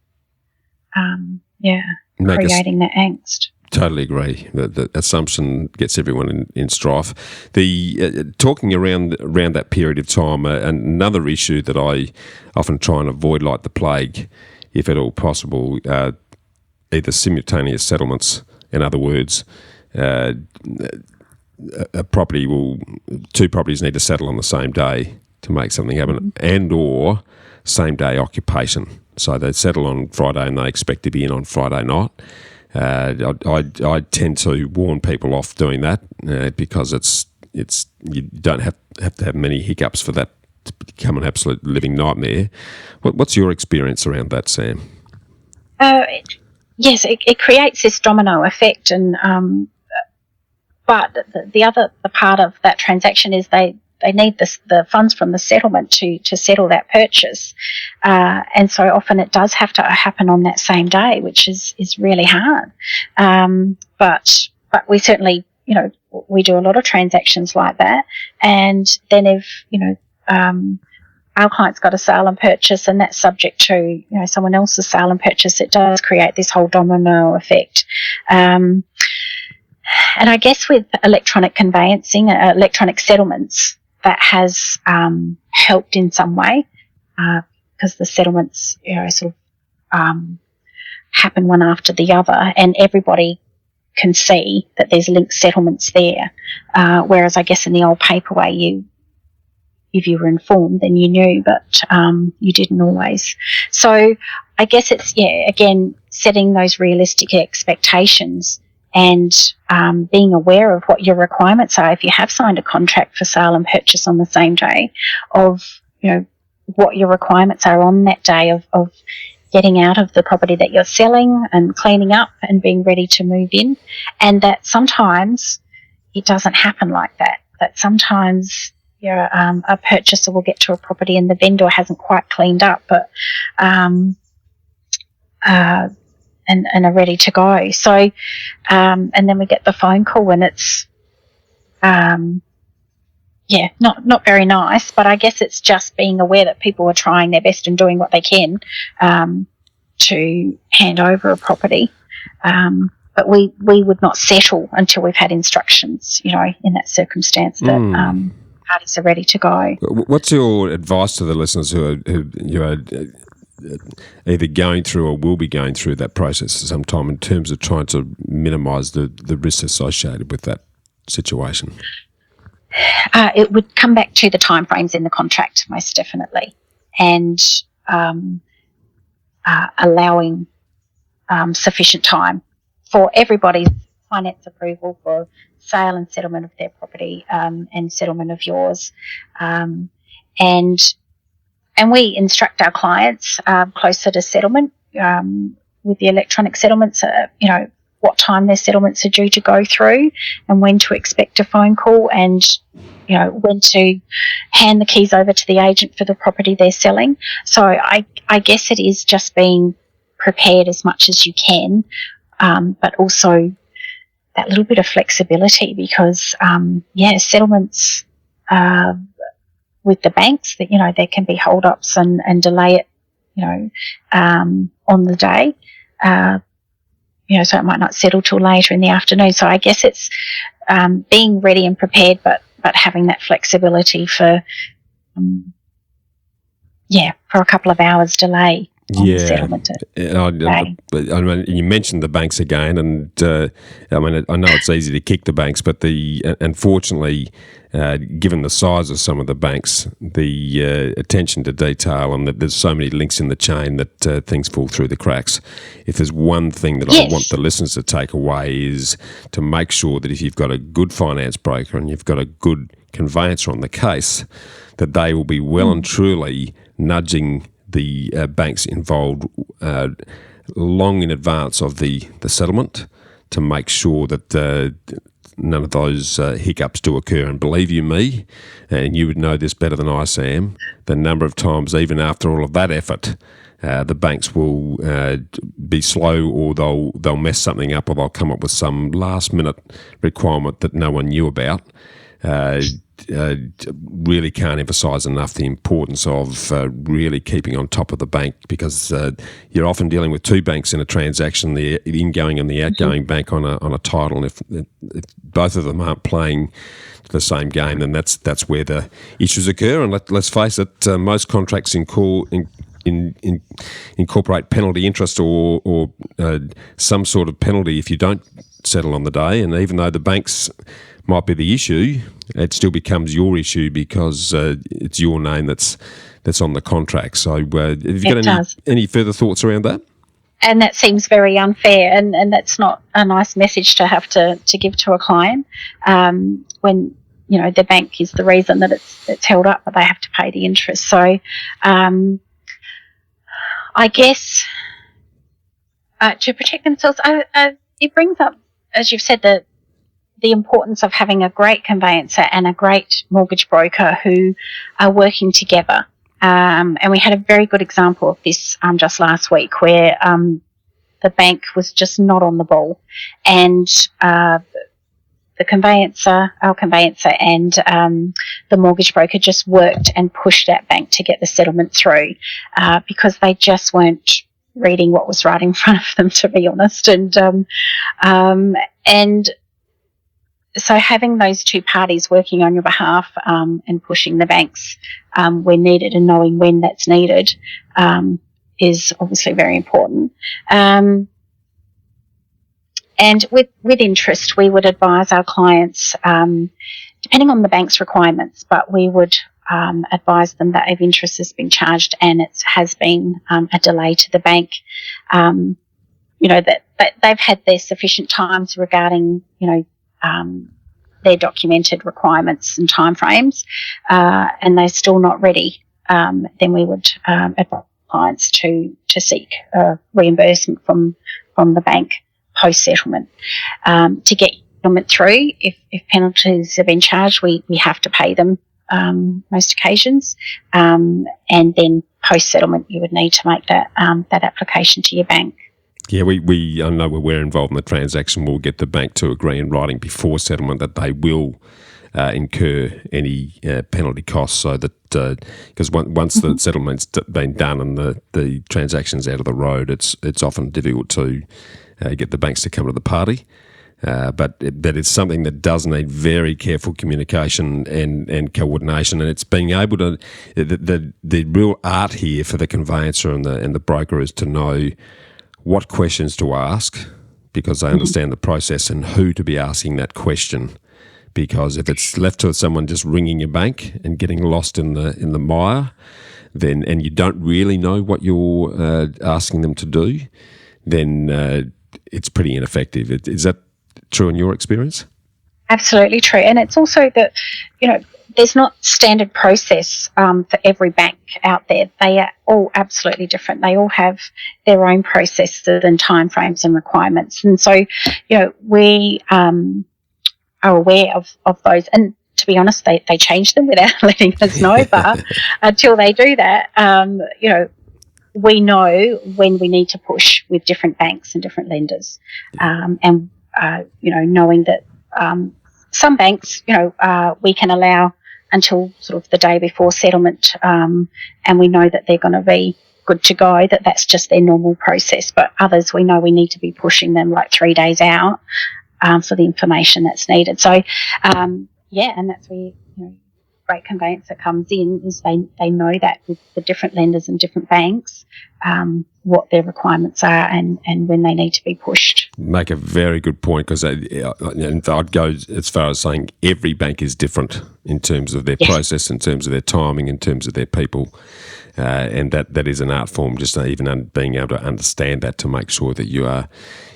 [SPEAKER 1] creating that angst.
[SPEAKER 2] Totally agree. The assumption gets everyone in strife. The talking around that period of time, another issue that I often try and avoid like the plague, if at all possible, either simultaneous settlements. In other words, two properties need to settle on the same day to make something happen, and or same day occupation. So they settle on Friday and they expect to be in on Friday night. I tend to warn people off doing that because it's you don't have to have many hiccups for that to become an absolute living nightmare. What's your experience around that, Sam?
[SPEAKER 1] Yes, it creates this domino effect, and but the part of that transaction is they need the funds from the settlement to settle that purchase, and so often it does have to happen on that same day, which is really hard. But we certainly, we do a lot of transactions like that, and then if our client's got a sale and purchase and that's subject to someone else's sale and purchase, it does create this whole domino effect. And I guess with electronic conveyancing, electronic settlements, that has helped in some way because the settlements happen one after the other, and everybody can see that there's linked settlements there. Whereas I guess in the old paper way, if you were informed, then you knew, but you didn't always. So I guess it's, again, setting those realistic expectations and being aware of what your requirements are. If you have signed a contract for sale and purchase on the same day, of what your requirements are on that day of getting out of the property that you're selling and cleaning up and being ready to move in, and that sometimes it doesn't happen like that. That sometimes a purchaser will get to a property and the vendor hasn't quite cleaned up, but and are ready to go. So, and then we get the phone call and it's not very nice. But I guess it's just being aware that people are trying their best and doing what they can to hand over a property. But we would not settle until we've had instructions, in that circumstance that parties are ready to go.
[SPEAKER 2] What's your advice to the listeners who are either going through or will be going through that process at some time in terms of trying to minimise the risks associated with that situation?
[SPEAKER 1] It would come back to the timeframes in the contract, most definitely, and allowing sufficient time for everybody's finance approval for sale and settlement of their property and settlement of yours. And we instruct our clients closer to settlement with the electronic settlements, what time their settlements are due to go through and when to expect a phone call and, when to hand the keys over to the agent for the property they're selling. So I guess it is just being prepared as much as you can, but also that little bit of flexibility because, settlements with the banks, that there can be hold-ups and delay it, on the day. So it might not settle till later in the afternoon. So I guess it's being ready and prepared, but having that flexibility for a couple of hours delay on the settlement.
[SPEAKER 2] I mean, you mentioned the banks again, and I know it's easy to kick the banks, but unfortunately, given the size of some of the banks, the attention to detail, and that there's so many links in the chain that things fall through the cracks. If there's one thing that I want the listeners to take away is to make sure that if you've got a good finance broker and you've got a good conveyancer on the case, that they will be well and truly nudging the banks involved long in advance of the settlement to make sure that none of those hiccups do occur. And believe you me, and you would know this better than I, Sam, the number of times, even after all of that effort, the banks will be slow, or they'll mess something up, or they'll come up with some last-minute requirement that no one knew about. Really can't emphasise enough the importance of really keeping on top of the bank, because you're often dealing with two banks in a transaction, the ingoing and the outgoing bank on a title. And if both of them aren't playing the same game, then that's where the issues occur. And let's face it, most contracts incorporate penalty interest or some sort of penalty if you don't settle on the day. And even though the banks might be the issue, it still becomes your issue because it's your name that's on the contract. So have you got any further thoughts around that?
[SPEAKER 1] And that seems very unfair, and that's not a nice message to have to give to a client when the bank is the reason that it's held up, but they have to pay the interest. So I guess to protect themselves, it brings up, as you've said, the importance of having a great conveyancer and a great mortgage broker who are working together. And we had a very good example of this just last week where the bank was just not on the ball, and our conveyancer and the mortgage broker just worked and pushed that bank to get the settlement through because they just weren't reading what was right in front of them, to be honest. And so having those two parties working on your behalf and pushing the banks when needed and knowing when that's needed is obviously very important. And with interest, we would advise our clients, depending on the bank's requirements, but we would advise them that if interest has been charged and it has been a delay to the bank, that they've had their sufficient times regarding, their documented requirements and timeframes, and they're still not ready, then we would advise clients to seek reimbursement from the bank post-settlement. To get settlement through, if penalties have been charged, we have to pay them most occasions, and then post-settlement you would need to make that application to your bank.
[SPEAKER 2] Yeah, I know when we're involved in the transaction, we'll get the bank to agree in writing before settlement that they will incur any penalty costs, so that because once the settlement's been done and the transaction's out of the road, it's often difficult to get the banks to come to the party. But it's something that does need very careful communication and coordination, and it's being able to the real art here for the conveyancer and the broker is to know what questions to ask, because they understand the process, and who to be asking that question. Because if it's left to someone just ringing your bank and getting lost in the mire, then and you don't really know what you're asking them to do, then it's pretty ineffective. Is that true in your experience?
[SPEAKER 1] Absolutely true. And it's also that, there's not standard process for every bank out there. They are all absolutely different. They all have their own processes and timeframes and requirements. And so, we are aware of those. And to be honest, they change them without letting us know. But until they do that, we know when we need to push with different banks and different lenders. Knowing that some banks, we can allow until sort of the day before settlement, and we know that they're going to be good to go, that's just their normal process. But others, we know we need to be pushing them like 3 days out for the information that's needed. So, and that's where great conveyancer comes in, is they know that with the different lenders and different banks, what their requirements are and when they need to be pushed.
[SPEAKER 2] Make a very good point, because I'd go as far as saying every bank is different in terms of their process, in terms of their timing, in terms of their people, and that is an art form, just even being able to understand that to make sure that you are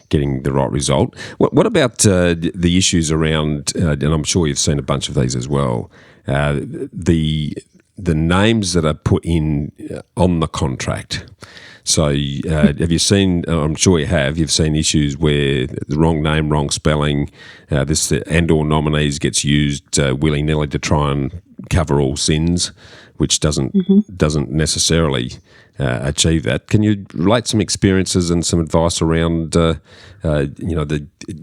[SPEAKER 2] getting the right result. What about the issues around, and I'm sure you've seen a bunch of these as well, the names that are put in on the contract? So have you seen, I'm sure you have, you've seen issues where the wrong name, wrong spelling, this and or nominees gets used willy-nilly to try and cover all sins, which doesn't necessarily achieve that. Can you relate some experiences and some advice around the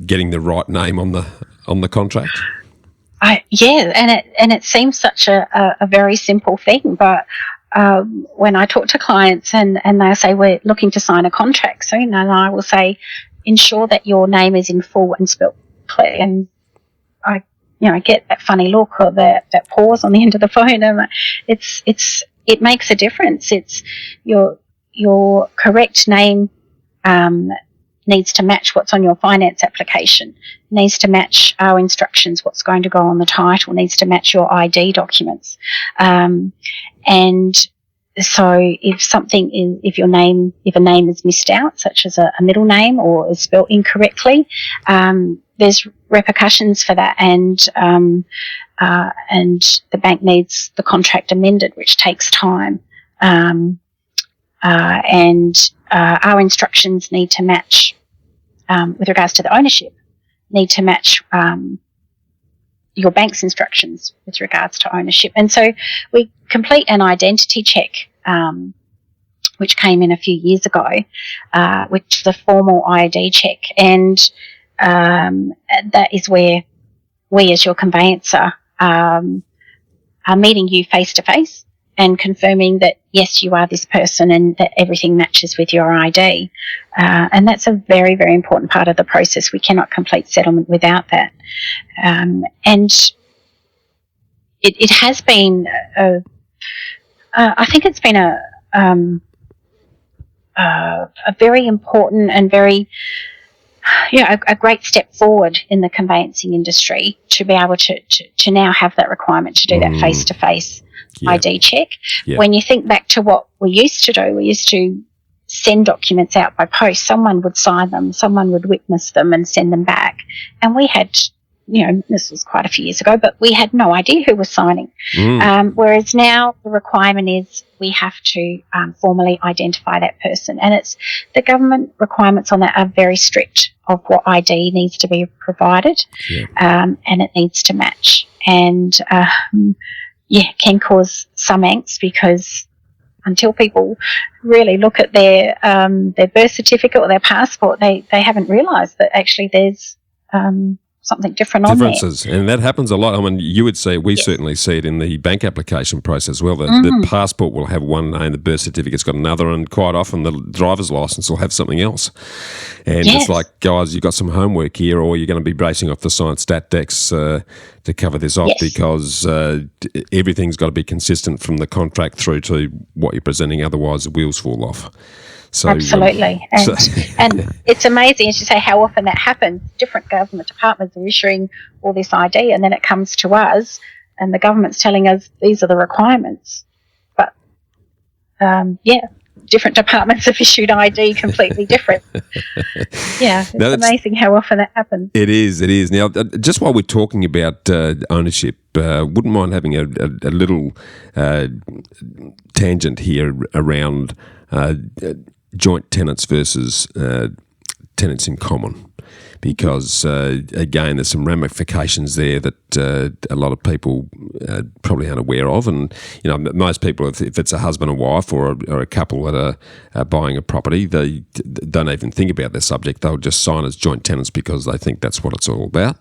[SPEAKER 2] getting the right name on the contract?
[SPEAKER 1] And it seems such a very simple thing, but when I talk to clients and they say we're looking to sign a contract soon, and I will say, ensure that your name is in full and spelled clearly. And I get that funny look or that pause on the end of the phone, and it makes a difference. It's your correct name needs to match what's on your finance application, needs to match our instructions, what's going to go on the title, needs to match your ID documents. And so if a name is missed out, such as a middle name, or is spelled incorrectly, there's repercussions for that, and the bank needs the contract amended, which takes time. Our instructions need to match, with regards to the ownership, need to match your bank's instructions with regards to ownership. And so we complete an identity check, which came in a few years ago, which is a formal ID check. And that is where we, as your conveyancer, are meeting you face to face and confirming that, yes, you are this person and that everything matches with your ID. And that's a very, very important part of the process. We cannot complete settlement without that. And it has been, I think it's been a very important and very, a great step forward in the conveyancing industry to be able to now have that requirement to do that face-to-face ID check. Yeah. When you think back to what we used to do, we used to send documents out by post. Someone would sign them, someone would witness them and send them back. And we had, this was quite a few years ago, but we had no idea who was signing. Whereas now the requirement is we have to formally identify that person. And it's the government requirements on that are very strict of what ID needs to be provided, and it needs to match. And can cause some angst because until people really look at their birth certificate or their passport, they haven't realised that actually there's something different on there.
[SPEAKER 2] Differences, and that happens a lot. I mean, you would see, we certainly see it in the bank application process as well. The passport will have one name, the birth certificate's got another, and quite often the driver's licence will have something else. And it's like, guys, you've got some homework here, or you're going to be bracing off the science stat decks to cover this off, because everything's got to be consistent from the contract through to what you're presenting, otherwise the wheels fall off. So,
[SPEAKER 1] absolutely. And it's amazing, as you say, how often that happens. Different government departments are issuing all this ID, and then it comes to us and the government's telling us these are the requirements. But, different departments have issued ID completely different. It's amazing how often that happens.
[SPEAKER 2] It is. Now, just while we're talking about ownership, wouldn't mind having a little tangent here around joint tenants versus tenants in common, because again, there's some ramifications there that a lot of people probably aren't aware of. And most people, if it's a husband and wife or a couple that are buying a property, they don't even think about their subject. They'll just sign as joint tenants because they think that's what it's all about.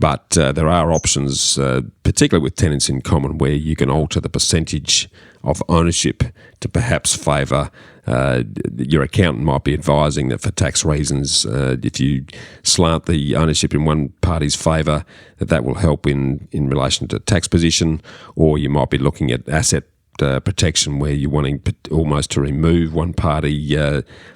[SPEAKER 2] But there are options, particularly with tenants in common, where you can alter the percentage of ownership to perhaps favour. Your accountant might be advising that for tax reasons, if you slant the ownership in one party's favour, that will help in relation to tax position, or you might be looking at asset protection, where you're wanting almost to remove one party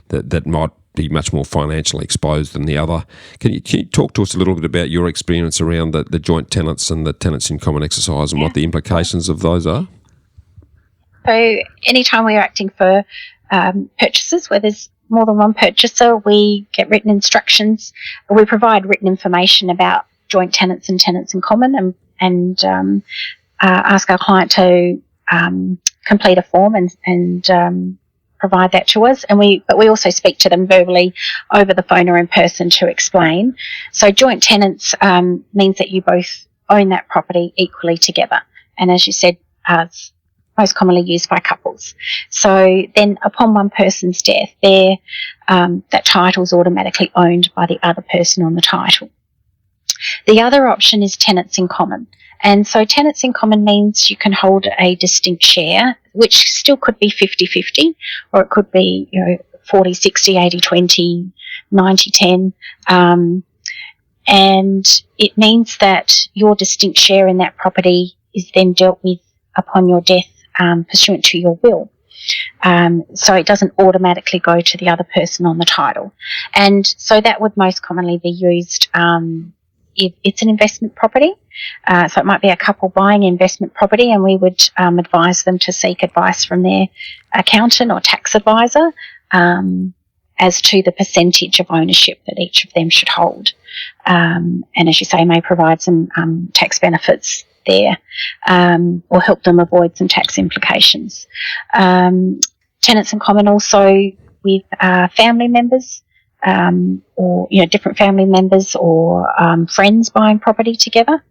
[SPEAKER 2] that might be much more financially exposed than the other. Can you talk to us a little bit about your experience around the joint tenants and the tenants in common exercise, and what the implications of those are?
[SPEAKER 1] So anytime we're acting for purchases where there's more than one purchaser, we get written instructions. We provide written information about joint tenants and tenants in common, and ask our client to complete a form and provide that to us. But we also speak to them verbally over the phone or in person to explain. So joint tenants means that you both own that property equally together, and as you said, most commonly used by couples. So then upon one person's death, that title is automatically owned by the other person on the title. The other option is tenants in common. And so tenants in common means you can hold a distinct share, which still could be 50-50, or it could be 40-60, 80-20, 90-10. And it means that your distinct share in that property is then dealt with upon your death, pursuant to your will. So it doesn't automatically go to the other person on the title. And so that would most commonly be used if it's an investment property. So it might be a couple buying investment property, and we would advise them to seek advice from their accountant or tax advisor as to the percentage of ownership that each of them should hold. And as you say, may provide some tax benefits there, or help them avoid some tax implications. Tenants in common also with family members, or different family members or friends buying property together,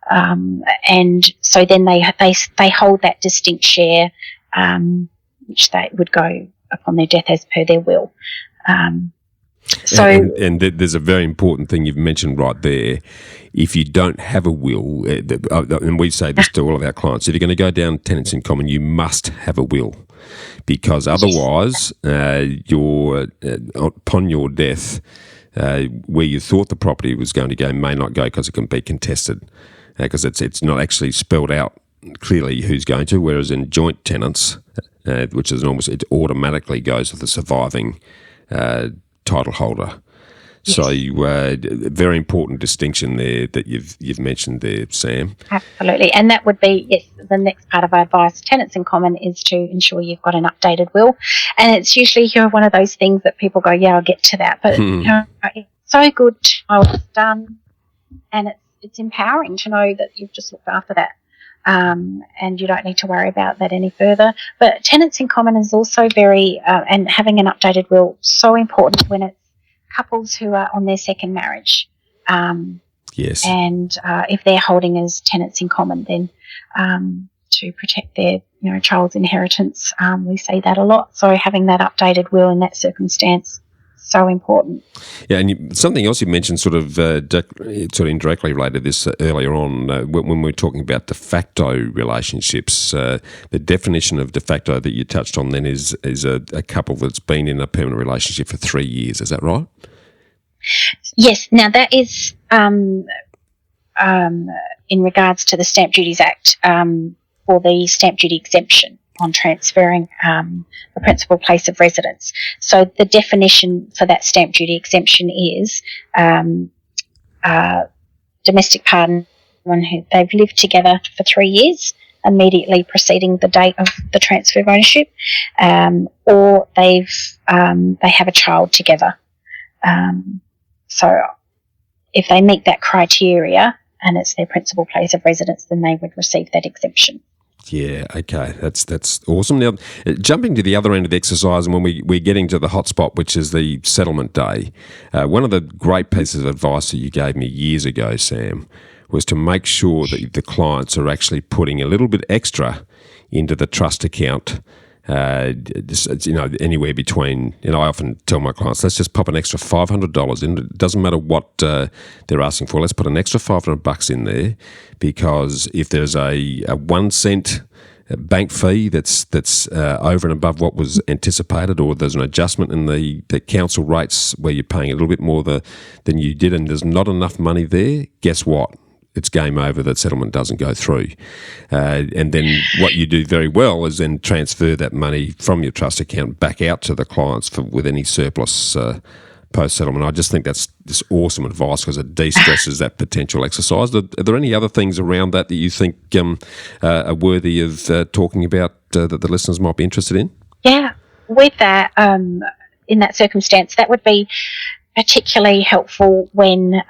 [SPEAKER 1] and so then they hold that distinct share, which they would go upon their death as per their will.
[SPEAKER 2] And there's a very important thing you've mentioned right there. If you don't have a will, and we say this to all of our clients, if you're going to go down tenants in common, you must have a will, because otherwise, upon your death, where you thought the property was going to go may not go, because it can be contested, because it's not actually spelled out clearly who's going to. Whereas in joint tenants, which is almost, it automatically goes to the surviving title holder. Yes. So very important distinction there that you've mentioned there, Sam.
[SPEAKER 1] Absolutely. And that would be, the next part of our advice. Tenants in common is to ensure you've got an updated will. And it's usually one of those things that people go, yeah, I'll get to that. But it's so good to know it's done, and it's empowering to know that you've just looked after that. And you don't need to worry about that any further. But tenants in common is also very, and having an updated will, so important when it's couples who are on their second marriage. Yes. And if they're holding as tenants in common, then to protect their child's inheritance. We see that a lot. So having that updated will in that circumstance, so important.
[SPEAKER 2] Yeah, and something else you mentioned sort of indirectly related to this earlier on when we were talking about de facto relationships. The definition of de facto that you touched on then is a couple that's been in a permanent relationship for 3 years. Is that right?
[SPEAKER 1] Yes. Now that is in regards to the Stamp Duties Act for the stamp duty exemption on transferring the principal place of residence. So the definition for that stamp duty exemption is domestic partner when they've lived together for 3 years immediately preceding the date of the transfer of ownership, or they have a child together. So if they meet that criteria and it's their principal place of residence, then they would receive that exemption.
[SPEAKER 2] Yeah, okay, that's awesome. Now, jumping to the other end of the exercise, and when we're getting to the hot spot, which is the settlement day, one of the great pieces of advice that you gave me years ago, Sam, was to make sure that the clients are actually putting a little bit extra into the trust account. Anywhere between, I often tell my clients, let's just pop an extra $500 in. It doesn't matter what they're asking for. Let's put an extra $500 in there, because if there's a 1 cent bank fee that's over and above what was anticipated, or there's an adjustment in the council rates where you're paying a little bit more than you did, and there's not enough money there, guess what? It's game over. That settlement doesn't go through. And then what you do very well is then transfer that money from your trust account back out to the clients with any surplus post-settlement. I just think that's this awesome advice, because it de-stresses that potential exercise. Are there any other things around that you think are worthy of talking about that the listeners might be interested in?
[SPEAKER 1] Yeah, with that, in that circumstance, that would be particularly helpful when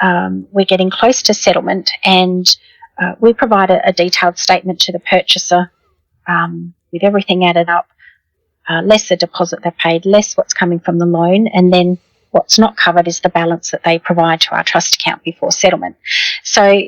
[SPEAKER 1] we're getting close to settlement, and we provide a detailed statement to the purchaser with everything added up, less the deposit they paid, less what's coming from the loan, and then what's not covered is the balance that they provide to our trust account before settlement. So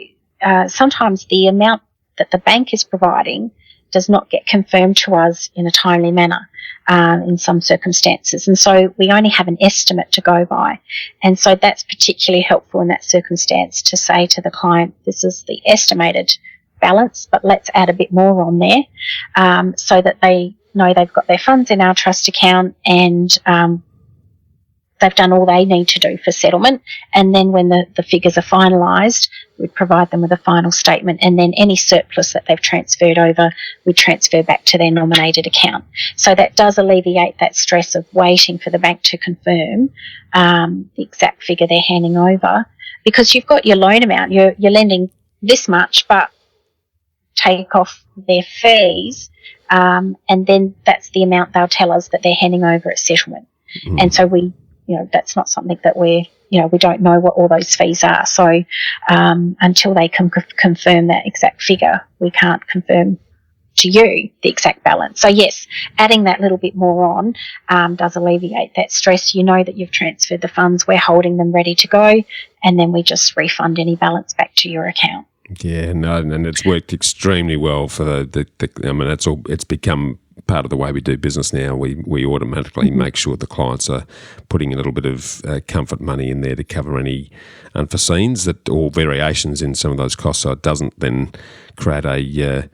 [SPEAKER 1] sometimes the amount that the bank is providing does not get confirmed to us in a timely manner in some circumstances. And so we only have an estimate to go by. And so that's particularly helpful in that circumstance to say to the client, this is the estimated balance, but let's add a bit more on there so that they know they've got their funds in our trust account and they've done all they need to do for settlement. And then when the figures are finalised, we'd provide them with a final statement, and then any surplus that they've transferred over, we'd transfer back to their nominated account. So that does alleviate that stress of waiting for the bank to confirm the exact figure they're handing over, because you've got your loan amount, you're lending this much, but take off their fees, and then that's the amount they'll tell us that they're handing over at settlement. Mm. And so that's not something that we don't know what all those fees are. So until they can confirm that exact figure, we can't confirm to you the exact balance. So yes, adding that little bit more on does alleviate that stress. You know that you've transferred the funds, we're holding them ready to go, and then we just refund any balance back to your account.
[SPEAKER 2] Yeah, no, and it's worked extremely well for it's become part of the way we do business now. We automatically make sure the clients are putting a little bit of comfort money in there to cover any unforeseens or variations in some of those costs, so it doesn't then create a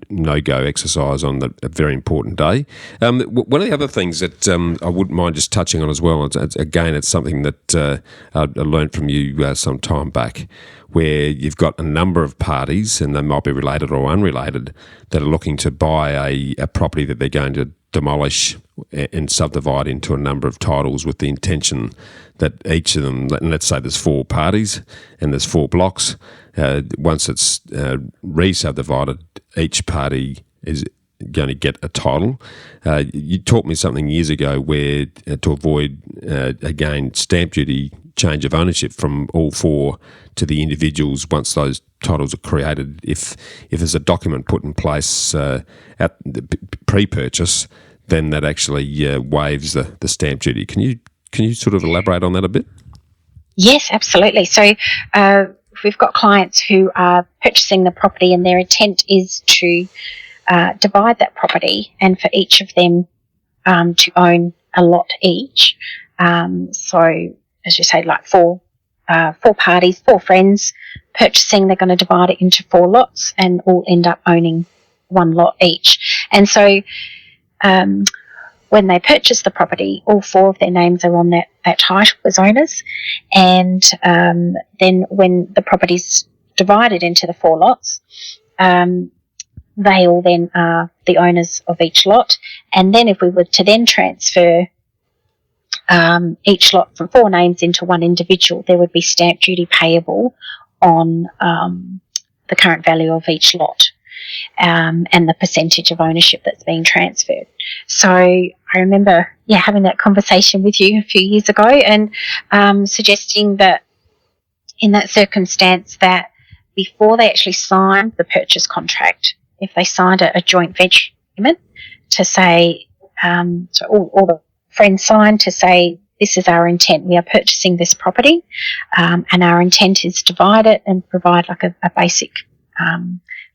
[SPEAKER 2] no-go exercise on a very important day. One of the other things that I wouldn't mind just touching on as well, it's something that I learned from you some time back, where you've got a number of parties, and they might be related or unrelated, that are looking to buy a property that they're going to demolish and subdivide into a number of titles, with the intention that each of them, and let's say there's 4 parties and there's 4 blocks, once it's re-subdivided, each party is going to get a title. You taught me something years ago where to avoid, again, stamp duty change of ownership from all 4 to the individuals once those titles are created. If there's a document put in place at the pre-purchase, then that actually waives the stamp duty. Can you sort of elaborate on that a bit?
[SPEAKER 1] Yes, absolutely. So if we've got clients who are purchasing the property and their intent is to divide that property and for each of them to own a lot each. So, as you say, like four parties, four friends purchasing, they're going to divide it into 4 lots and all end up owning 1 lot each. And so when they purchase the property, all 4 of their names are on that title as owners. And then when the property's divided into the 4 lots, they all then are the owners of each lot. And then if we were to then transfer each lot from 4 names into 1 individual, there would be stamp duty payable on the current value of each lot and the percentage of ownership that's being transferred. So I remember having that conversation with you a few years ago and suggesting that in that circumstance that before they actually signed the purchase contract, if they signed a joint venture agreement to say, so all the friends signed to say, this is our intent. We are purchasing this property, and our intent is to divide it and provide like a basic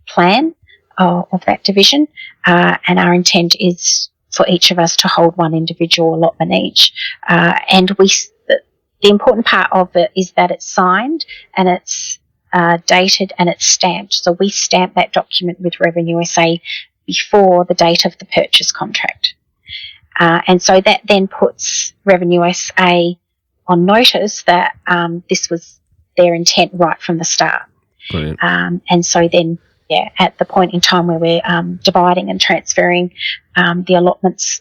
[SPEAKER 1] plan of that division. And our intent is for each of us to hold 1 individual allotment each. And the important part of it is that it's signed and it's dated and it's stamped. So we stamp that document with Revenue SA before the date of the purchase contract. And so that then puts Revenue SA on notice that this was their intent right from the start.
[SPEAKER 2] Brilliant.
[SPEAKER 1] And so then, at the point in time where we're dividing and transferring the allotments,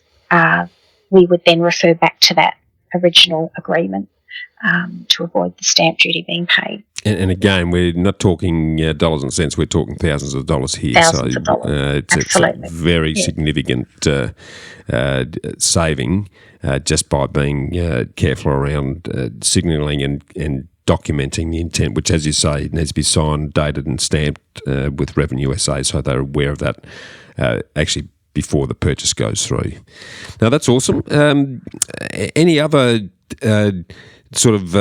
[SPEAKER 1] we would then refer back to that original agreement to avoid the stamp duty being paid.
[SPEAKER 2] And again, we're not talking dollars and cents, we're talking thousands of dollars here.
[SPEAKER 1] Thousands of dollars.
[SPEAKER 2] It's a very significant saving just by being careful around signalling and documenting the intent, which, as you say, needs to be signed, dated and stamped with Revenue SA, so they're aware of that actually before the purchase goes through. Now, that's awesome. Any other sort of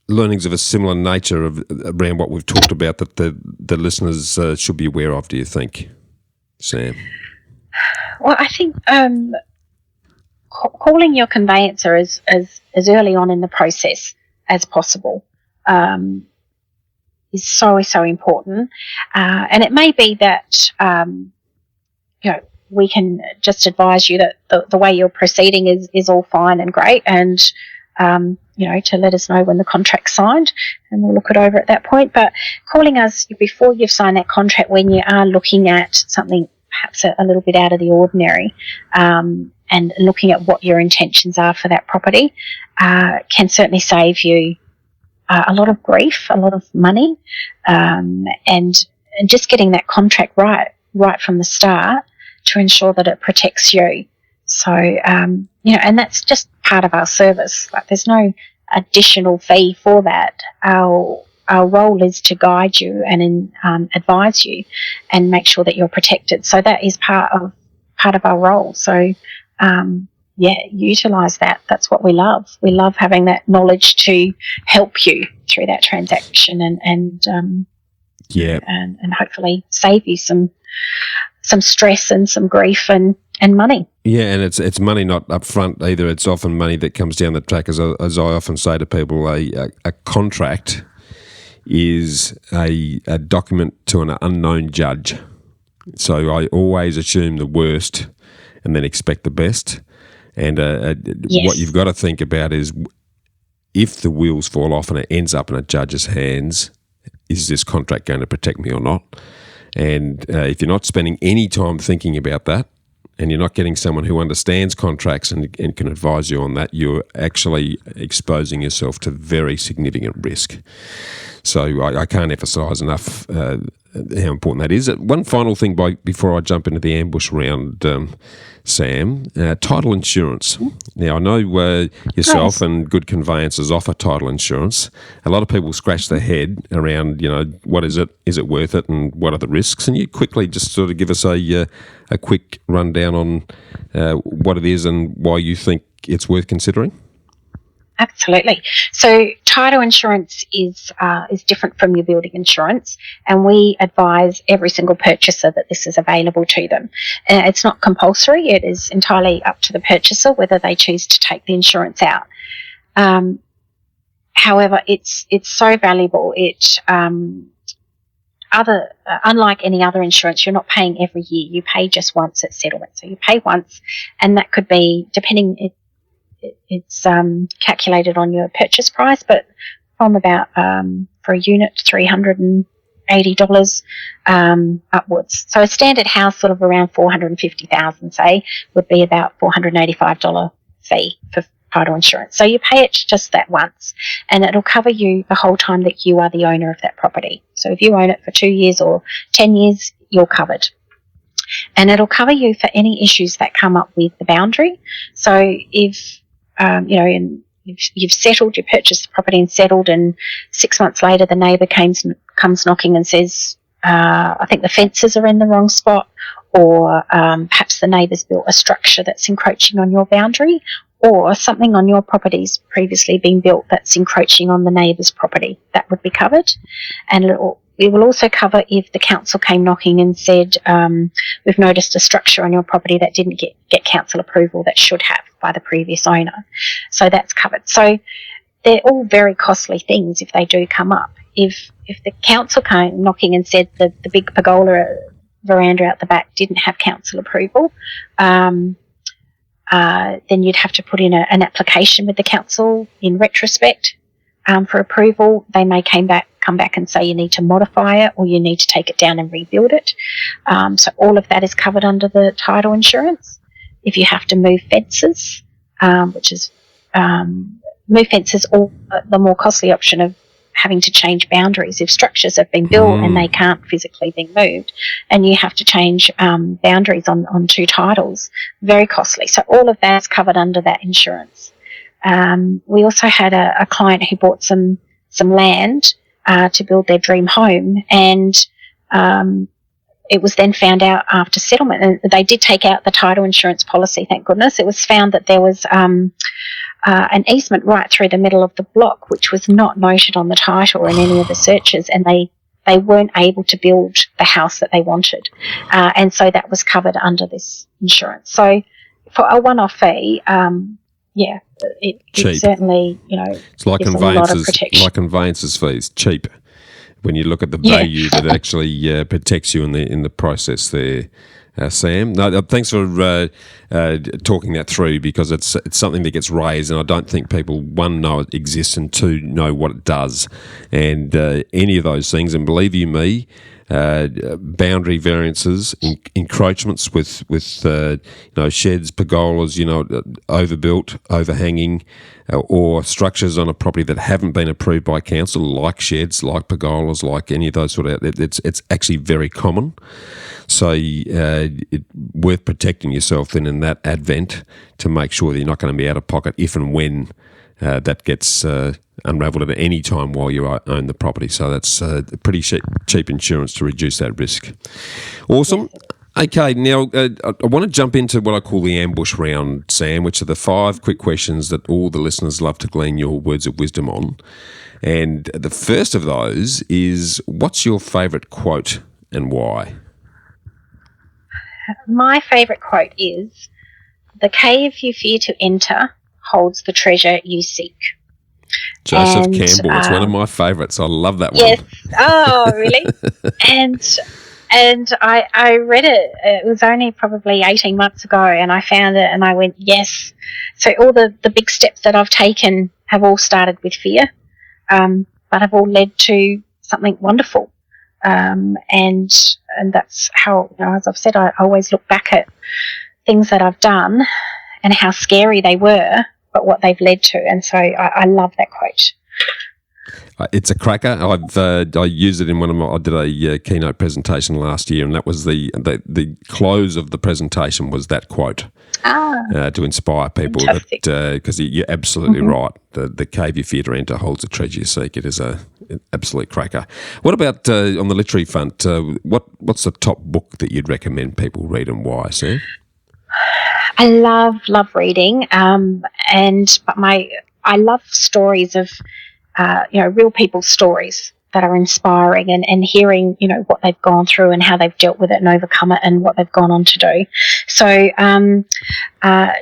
[SPEAKER 2] learnings of a similar nature around what we've talked about that the listeners should be aware of, do you think, Sam?
[SPEAKER 1] Well, I think calling your conveyancer as early on in the process as possible is so important. And it may be that, we can just advise you that the way you're proceeding is all fine and great, and to let us know when the contract's signed, and we'll look it over at that point. But calling us before you've signed that contract, when you are looking at something perhaps a little bit out of the ordinary, and looking at what your intentions are for that property, can certainly save you a lot of grief, a lot of money, and just getting that contract right from the start to ensure that it protects you. So, and that's just part of our service. Like, there's no additional fee for that. Our role is to guide you and advise you and make sure that you're protected. So that is part of our role. So, utilise that. That's what we love. We love having that knowledge to help you through that transaction and hopefully save you some stress and some grief and money.
[SPEAKER 2] Yeah, and it's money not up front either. It's often money that comes down the track. As I often say to people, a contract is a document to an unknown judge. So I always assume the worst and then expect the best. And
[SPEAKER 1] Yes.
[SPEAKER 2] What you've got to think about is, if the wheels fall off and it ends up in a judge's hands, is this contract going to protect me or not? And if you're not spending any time thinking about that, and you're not getting someone who understands contracts and can advise you on that, you're actually exposing yourself to very significant risk. So I can't emphasise enough how important that is. One final thing before I jump into the ambush round, Sam, title insurance. Now, I know yourself and good conveyancers offer title insurance. A lot of people scratch their head around, what is it? Is it worth it? And what are the risks? And you quickly just sort of give us a quick rundown on what it is and why you think it's worth considering.
[SPEAKER 1] Absolutely. So title insurance is different from your building insurance, and we advise every single purchaser that this is available to them. It's not compulsory. It is entirely up to the purchaser whether they choose to take the insurance out. However, it's so valuable. Unlike any other insurance, you're not paying every year. You pay just once at settlement. So you pay once, and that could be, depending, it's calculated on your purchase price, but from about, for a unit, $380 upwards. So a standard house, sort of around $450,000, say, would be about $485 fee for title insurance. So you pay it just that once, and it'll cover you the whole time that you are the owner of that property. So if you own it for 2 years or 10 years, you're covered. And it'll cover you for any issues that come up with the boundary. So if you've settled, you purchased the property and settled, and 6 months later the neighbour comes knocking and says, I think the fences are in the wrong spot, or perhaps the neighbour's built a structure that's encroaching on your boundary, or something on your property's previously been built that's encroaching on the neighbour's property, that would be covered. And we will also cover if the council came knocking and said, we've noticed a structure on your property that didn't get council approval that should have by the previous owner. So that's covered. So they're all very costly things if they do come up. If the council came knocking and said the big pergola veranda out the back didn't have council approval, then you'd have to put in an application with the council in retrospect for approval. They may come back and say you need to modify it, or you need to take it down and rebuild it. So all of that is covered under the title insurance. If you have to move fences, move fences, or the more costly option of having to change boundaries. If structures have been built and they can't physically be moved, and you have to change boundaries on two titles, very costly. So all of that is covered under that insurance. We also had a client who bought some land to build their dream home, and it was then found out after settlement, and they did take out the title insurance policy, thank goodness. It was found that there was an easement right through the middle of the block, which was not noted on the title in any of the searches, and they weren't able to build the house that they wanted. And so that was covered under this insurance. So for a one-off fee, it certainly,
[SPEAKER 2] it's like
[SPEAKER 1] gives a lot of protection.
[SPEAKER 2] Like conveyancers fees, cheap. When you look at the value that actually protects you in the process there, Sam. No, thanks for talking that through, because it's something that gets raised, and I don't think people, one, know it exists, and two, know what it does. And any of those things, and believe you me, boundary variances, encroachments with sheds, pergolas, overbuilt, overhanging, or structures on a property that haven't been approved by council, like sheds, like pergolas, like any of those sort of. It's actually very common. So worth protecting yourself then in that advent, to make sure that you're not going to be out of pocket if and when that gets unravelled at any time while you own the property. So that's pretty cheap insurance to reduce that risk. Awesome. Okay, now I want to jump into what I call the ambush round, Sam, which are the 5 quick questions that all the listeners love to glean your words of wisdom on. And the first of those is, what's your favourite quote and why?
[SPEAKER 1] My favourite quote is, "The cave you fear to enter holds the treasure you seek."
[SPEAKER 2] Joseph Campbell. It's one of my favourites. I love that one.
[SPEAKER 1] Yes. Oh, really? And I read it. It was only probably 18 months ago, and I found it and I went, yes. So all the big steps that I've taken have all started with fear, but have all led to something wonderful. And that's how, as I've said, I always look back at things that I've done and how scary they were, but what they've led to. And so I love that quote.
[SPEAKER 2] It's a cracker. I used it in I did a keynote presentation last year, and that was the close of the presentation was that quote to inspire people. Because you're absolutely right. The cave you fear to enter holds the treasure you seek. It is an absolute cracker. What about on the literary front? What's the top book that you'd recommend people read, and why, Sam?
[SPEAKER 1] I love reading, but my I love stories of, real people's stories that are inspiring, and hearing, what they've gone through and how they've dealt with it and overcome it and what they've gone on to do. So,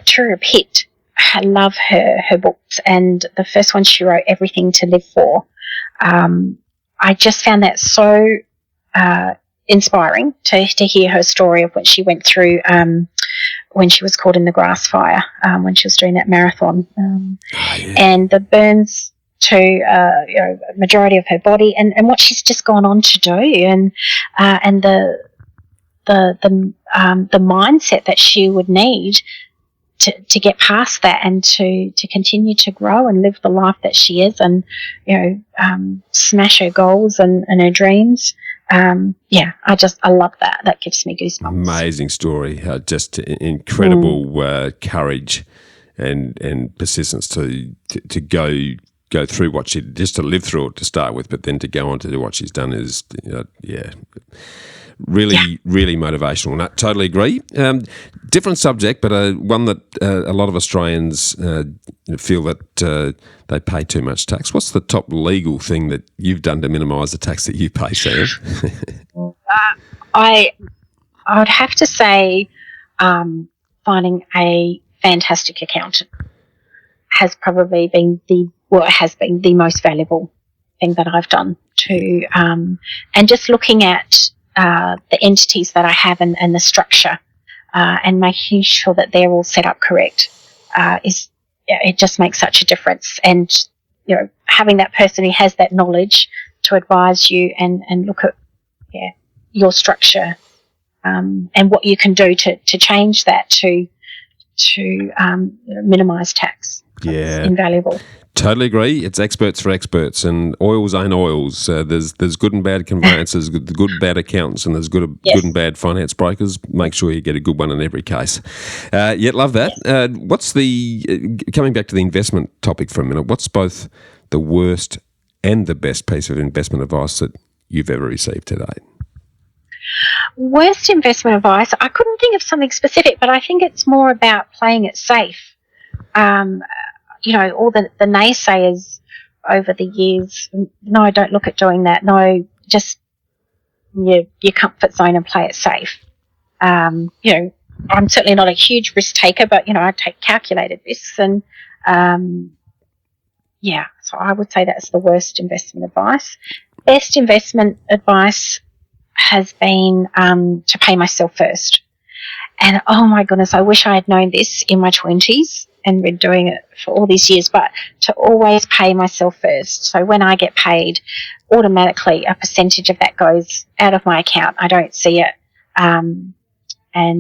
[SPEAKER 1] Tura Pitt, I love her books, and the first one she wrote, Everything to Live For. I just found that so inspiring to hear her story of what she went through when she was caught in the grass fire, when she was doing that marathon, and the burns to majority of her body, and what she's just gone on to do, and the mindset that she would need to get past that, and to continue to grow and live the life that she is, and smash her goals and her dreams. I love that. That gives me goosebumps.
[SPEAKER 2] Amazing story. Just incredible courage and persistence to go through what she, just to live through it to start with, but then to go on to do what she's done is really motivational. And I totally agree. Different subject, but one that a lot of Australians feel that they pay too much tax. What's the top legal thing that you've done to minimise the tax that you pay, Sam?
[SPEAKER 1] I would have to say finding a fantastic accountant has probably been the most valuable thing that I've done to, and just looking at the entities that I have and the structure, and making sure that they're all set up correct, it just makes such a difference. And having that person who has that knowledge to advise you and look at your structure, and what you can do to change that to minimise tax. It's invaluable.
[SPEAKER 2] Totally agree. It's experts for experts, and oils ain't oils. There's good and bad conveyancers, good and bad accountants, and there's good and bad finance brokers. Make sure you get a good one in every case. Love that. What's coming back to the investment topic for a minute, what's both the worst and the best piece of investment advice that you've ever received to date?
[SPEAKER 1] Worst investment advice, I couldn't think of something specific, but I think it's more about playing it safe. All the naysayers over the years, no, don't look at doing that. No, just your comfort zone and play it safe. I'm certainly not a huge risk taker, but, I take calculated risks, and, so I would say that's the worst investment advice. Best investment advice has been to pay myself first. And, oh, my goodness, I wish I had known this in my 20s and been doing it for all these years, but to always pay myself first. So when I get paid, automatically a percentage of that goes out of my account. I don't see it, and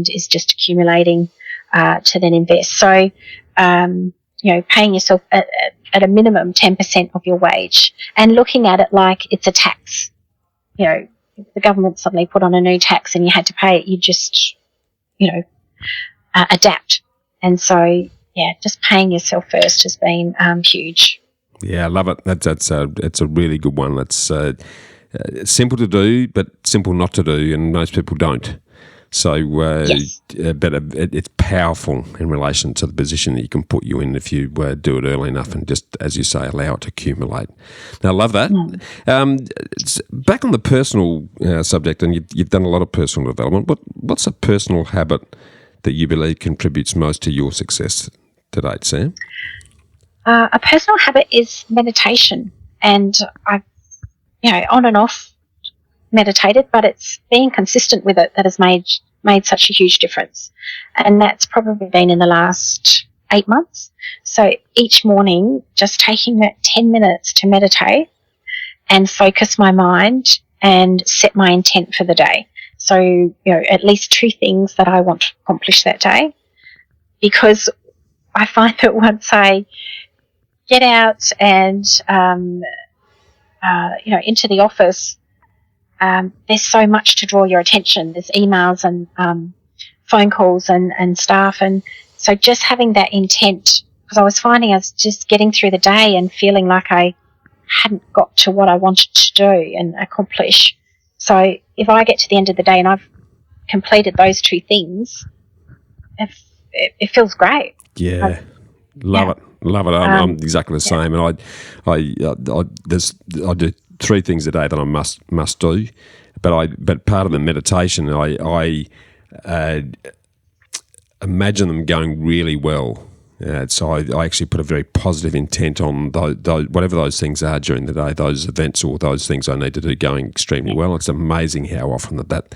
[SPEAKER 1] is just accumulating to then invest. So, paying yourself at a minimum 10% of your wage, and looking at it like it's a tax. If the government suddenly put on a new tax and you had to pay it, you just, adapt. And so, just paying yourself first has been huge.
[SPEAKER 2] Yeah, I love it. It's a really good one. That's simple to do, but simple not to do, and most people don't. So, but it's powerful in relation to the position that you can put you in if you do it early enough and just, as you say, allow it to accumulate. Now, I love that. Back on the personal subject, and you've done a lot of personal development. What's a personal habit that you believe contributes most to your success to date, Sam?
[SPEAKER 1] A personal habit is meditation, and I've, on and off meditated, but it's being consistent with it that has made such a huge difference. And that's probably been in the last 8 months. So each morning, just taking that 10 minutes to meditate and focus my mind and set my intent for the day. So, at least 2 things that I want to accomplish that day, because I find that once I get out and, into the office, there's so much to draw your attention. There's emails and phone calls and staff. And so just having that intent, because I was finding I was just getting through the day and feeling like I hadn't got to what I wanted to do and accomplish. So if I get to the end of the day and I've completed those 2 things, it feels great.
[SPEAKER 2] Yeah. Love it. I'm exactly the same, and I do 3 things a day that I must do, but part of the meditation, I imagine them going really well. So I actually put a very positive intent on those, whatever those things are during the day, those events or those things I need to do going extremely well. It's amazing how often that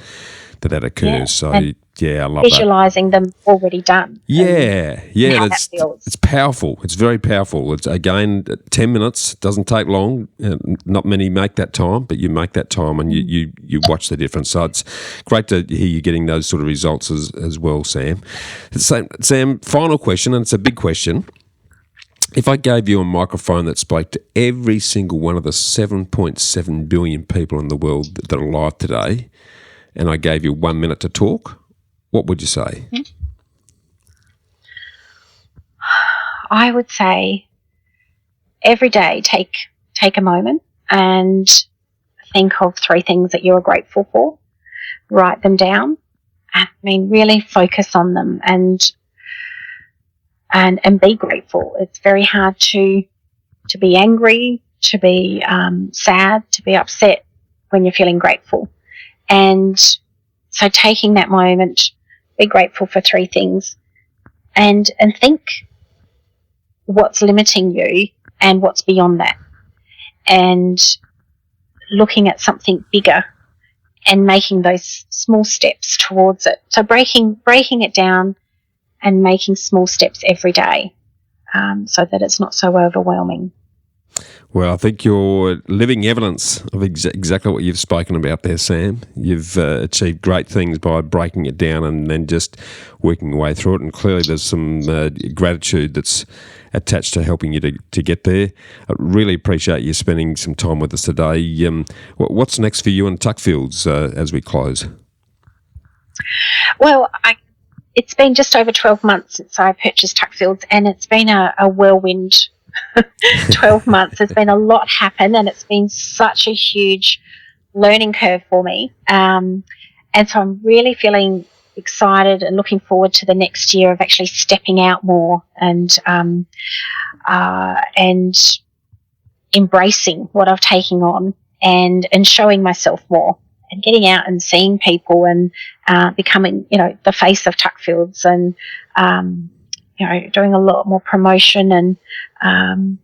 [SPEAKER 2] occurs. Yeah. So
[SPEAKER 1] and
[SPEAKER 2] I love
[SPEAKER 1] visualizing them already done.
[SPEAKER 2] Yeah,
[SPEAKER 1] that
[SPEAKER 2] it's powerful. It's very powerful. It's, again, 10 minutes, doesn't take long. Not many make that time, but you make that time and you watch the difference. So it's great to hear you getting those sort of results as well, Sam. Sam, final question, and it's a big question. If I gave you a microphone that spoke to every single one of the 7.7 billion people in the world that are alive today, and I gave you 1 minute to talk, what would you say?
[SPEAKER 1] I would say every day take a moment and think of 3 things that you're grateful for. Write them down. I mean, really focus on them and be grateful. It's very hard to be angry, to be sad, to be upset when you're feeling grateful. And so taking that moment, be grateful for 3 things and think what's limiting you and what's beyond that, and looking at something bigger and making those small steps towards it. So breaking it down and making small steps every day, so that it's not so overwhelming.
[SPEAKER 2] Well, I think you're living evidence of exactly what you've spoken about there, Sam. You've achieved great things by breaking it down and then just working your way through it. And clearly there's some gratitude that's attached to helping you to get there. I really appreciate you spending some time with us today. What's next for you and Tuckfields as we close?
[SPEAKER 1] Well, it's been just over 12 months since I purchased Tuckfields, and it's been a whirlwind 12 months. There's been a lot happen, and it's been such a huge learning curve for me. And so I'm really feeling excited and looking forward to the next year of actually stepping out more and embracing what I've taken on and showing myself more and getting out and seeing people and becoming, the face of Tuckfields and, doing a lot more promotion and so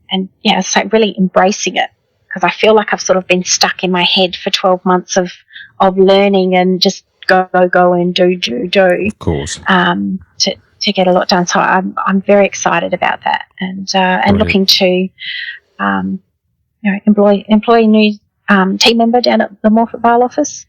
[SPEAKER 1] really embracing it, because I feel like I've sort of been stuck in my head for 12 months of learning and just go and do. Of
[SPEAKER 2] course.
[SPEAKER 1] To get a lot done. So I'm very excited about that and looking to, employ a new team member down at the Morphett Vale office.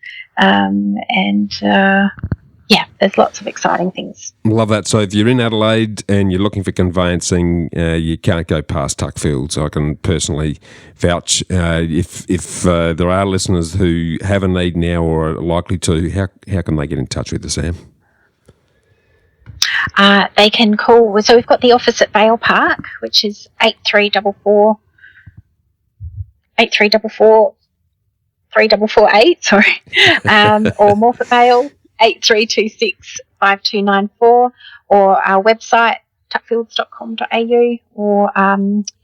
[SPEAKER 1] There's lots of exciting things.
[SPEAKER 2] Love that. So if you're in Adelaide and you're looking for conveyancing, you can't go past Tuckfields. I can personally vouch. If there are listeners who have a need now or are likely to, how can they get in touch with you, Sam?
[SPEAKER 1] They can call. So we've got the office at Vale Park, which is 8344 3448. Sorry, or Morphett Vale 8326-5294, or our website tuckfields.com.au, or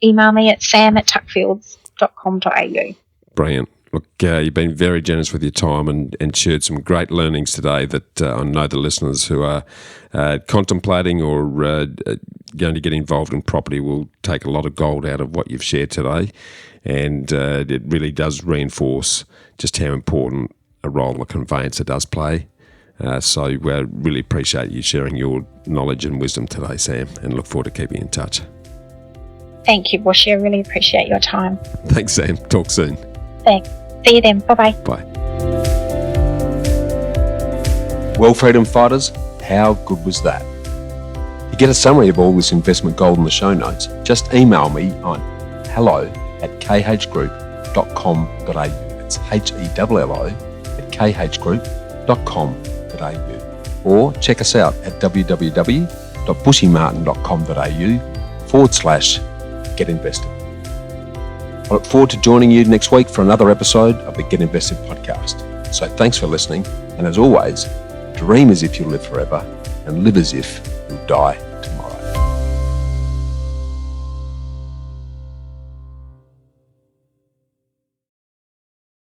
[SPEAKER 1] email me at sam@tuckfields.com.au.
[SPEAKER 2] Brilliant. Look, you've been very generous with your time and shared some great learnings today that I know the listeners who are contemplating or going to get involved in property will take a lot of gold out of what you've shared today. And it really does reinforce just how important a role a conveyancer does play. So we really appreciate you sharing your knowledge and wisdom today, Sam, and look forward to keeping in touch.
[SPEAKER 1] Thank you, Bushy. I really appreciate your time.
[SPEAKER 2] Thanks, Sam. Talk soon.
[SPEAKER 1] Thanks. See you then. Bye-bye.
[SPEAKER 2] Bye. Well, freedom fighters, how good was that? To get a summary of all this investment gold in the show notes, just email me on hello@khgroup.com.au. It's HELLO@khgroup.com.au. Or check us out at www.bushymartin.com.au/Get Invested. I look forward to joining you next week for another episode of the Get Invested podcast. So thanks for listening, and as always, dream as if you'll live forever and live as if you'll die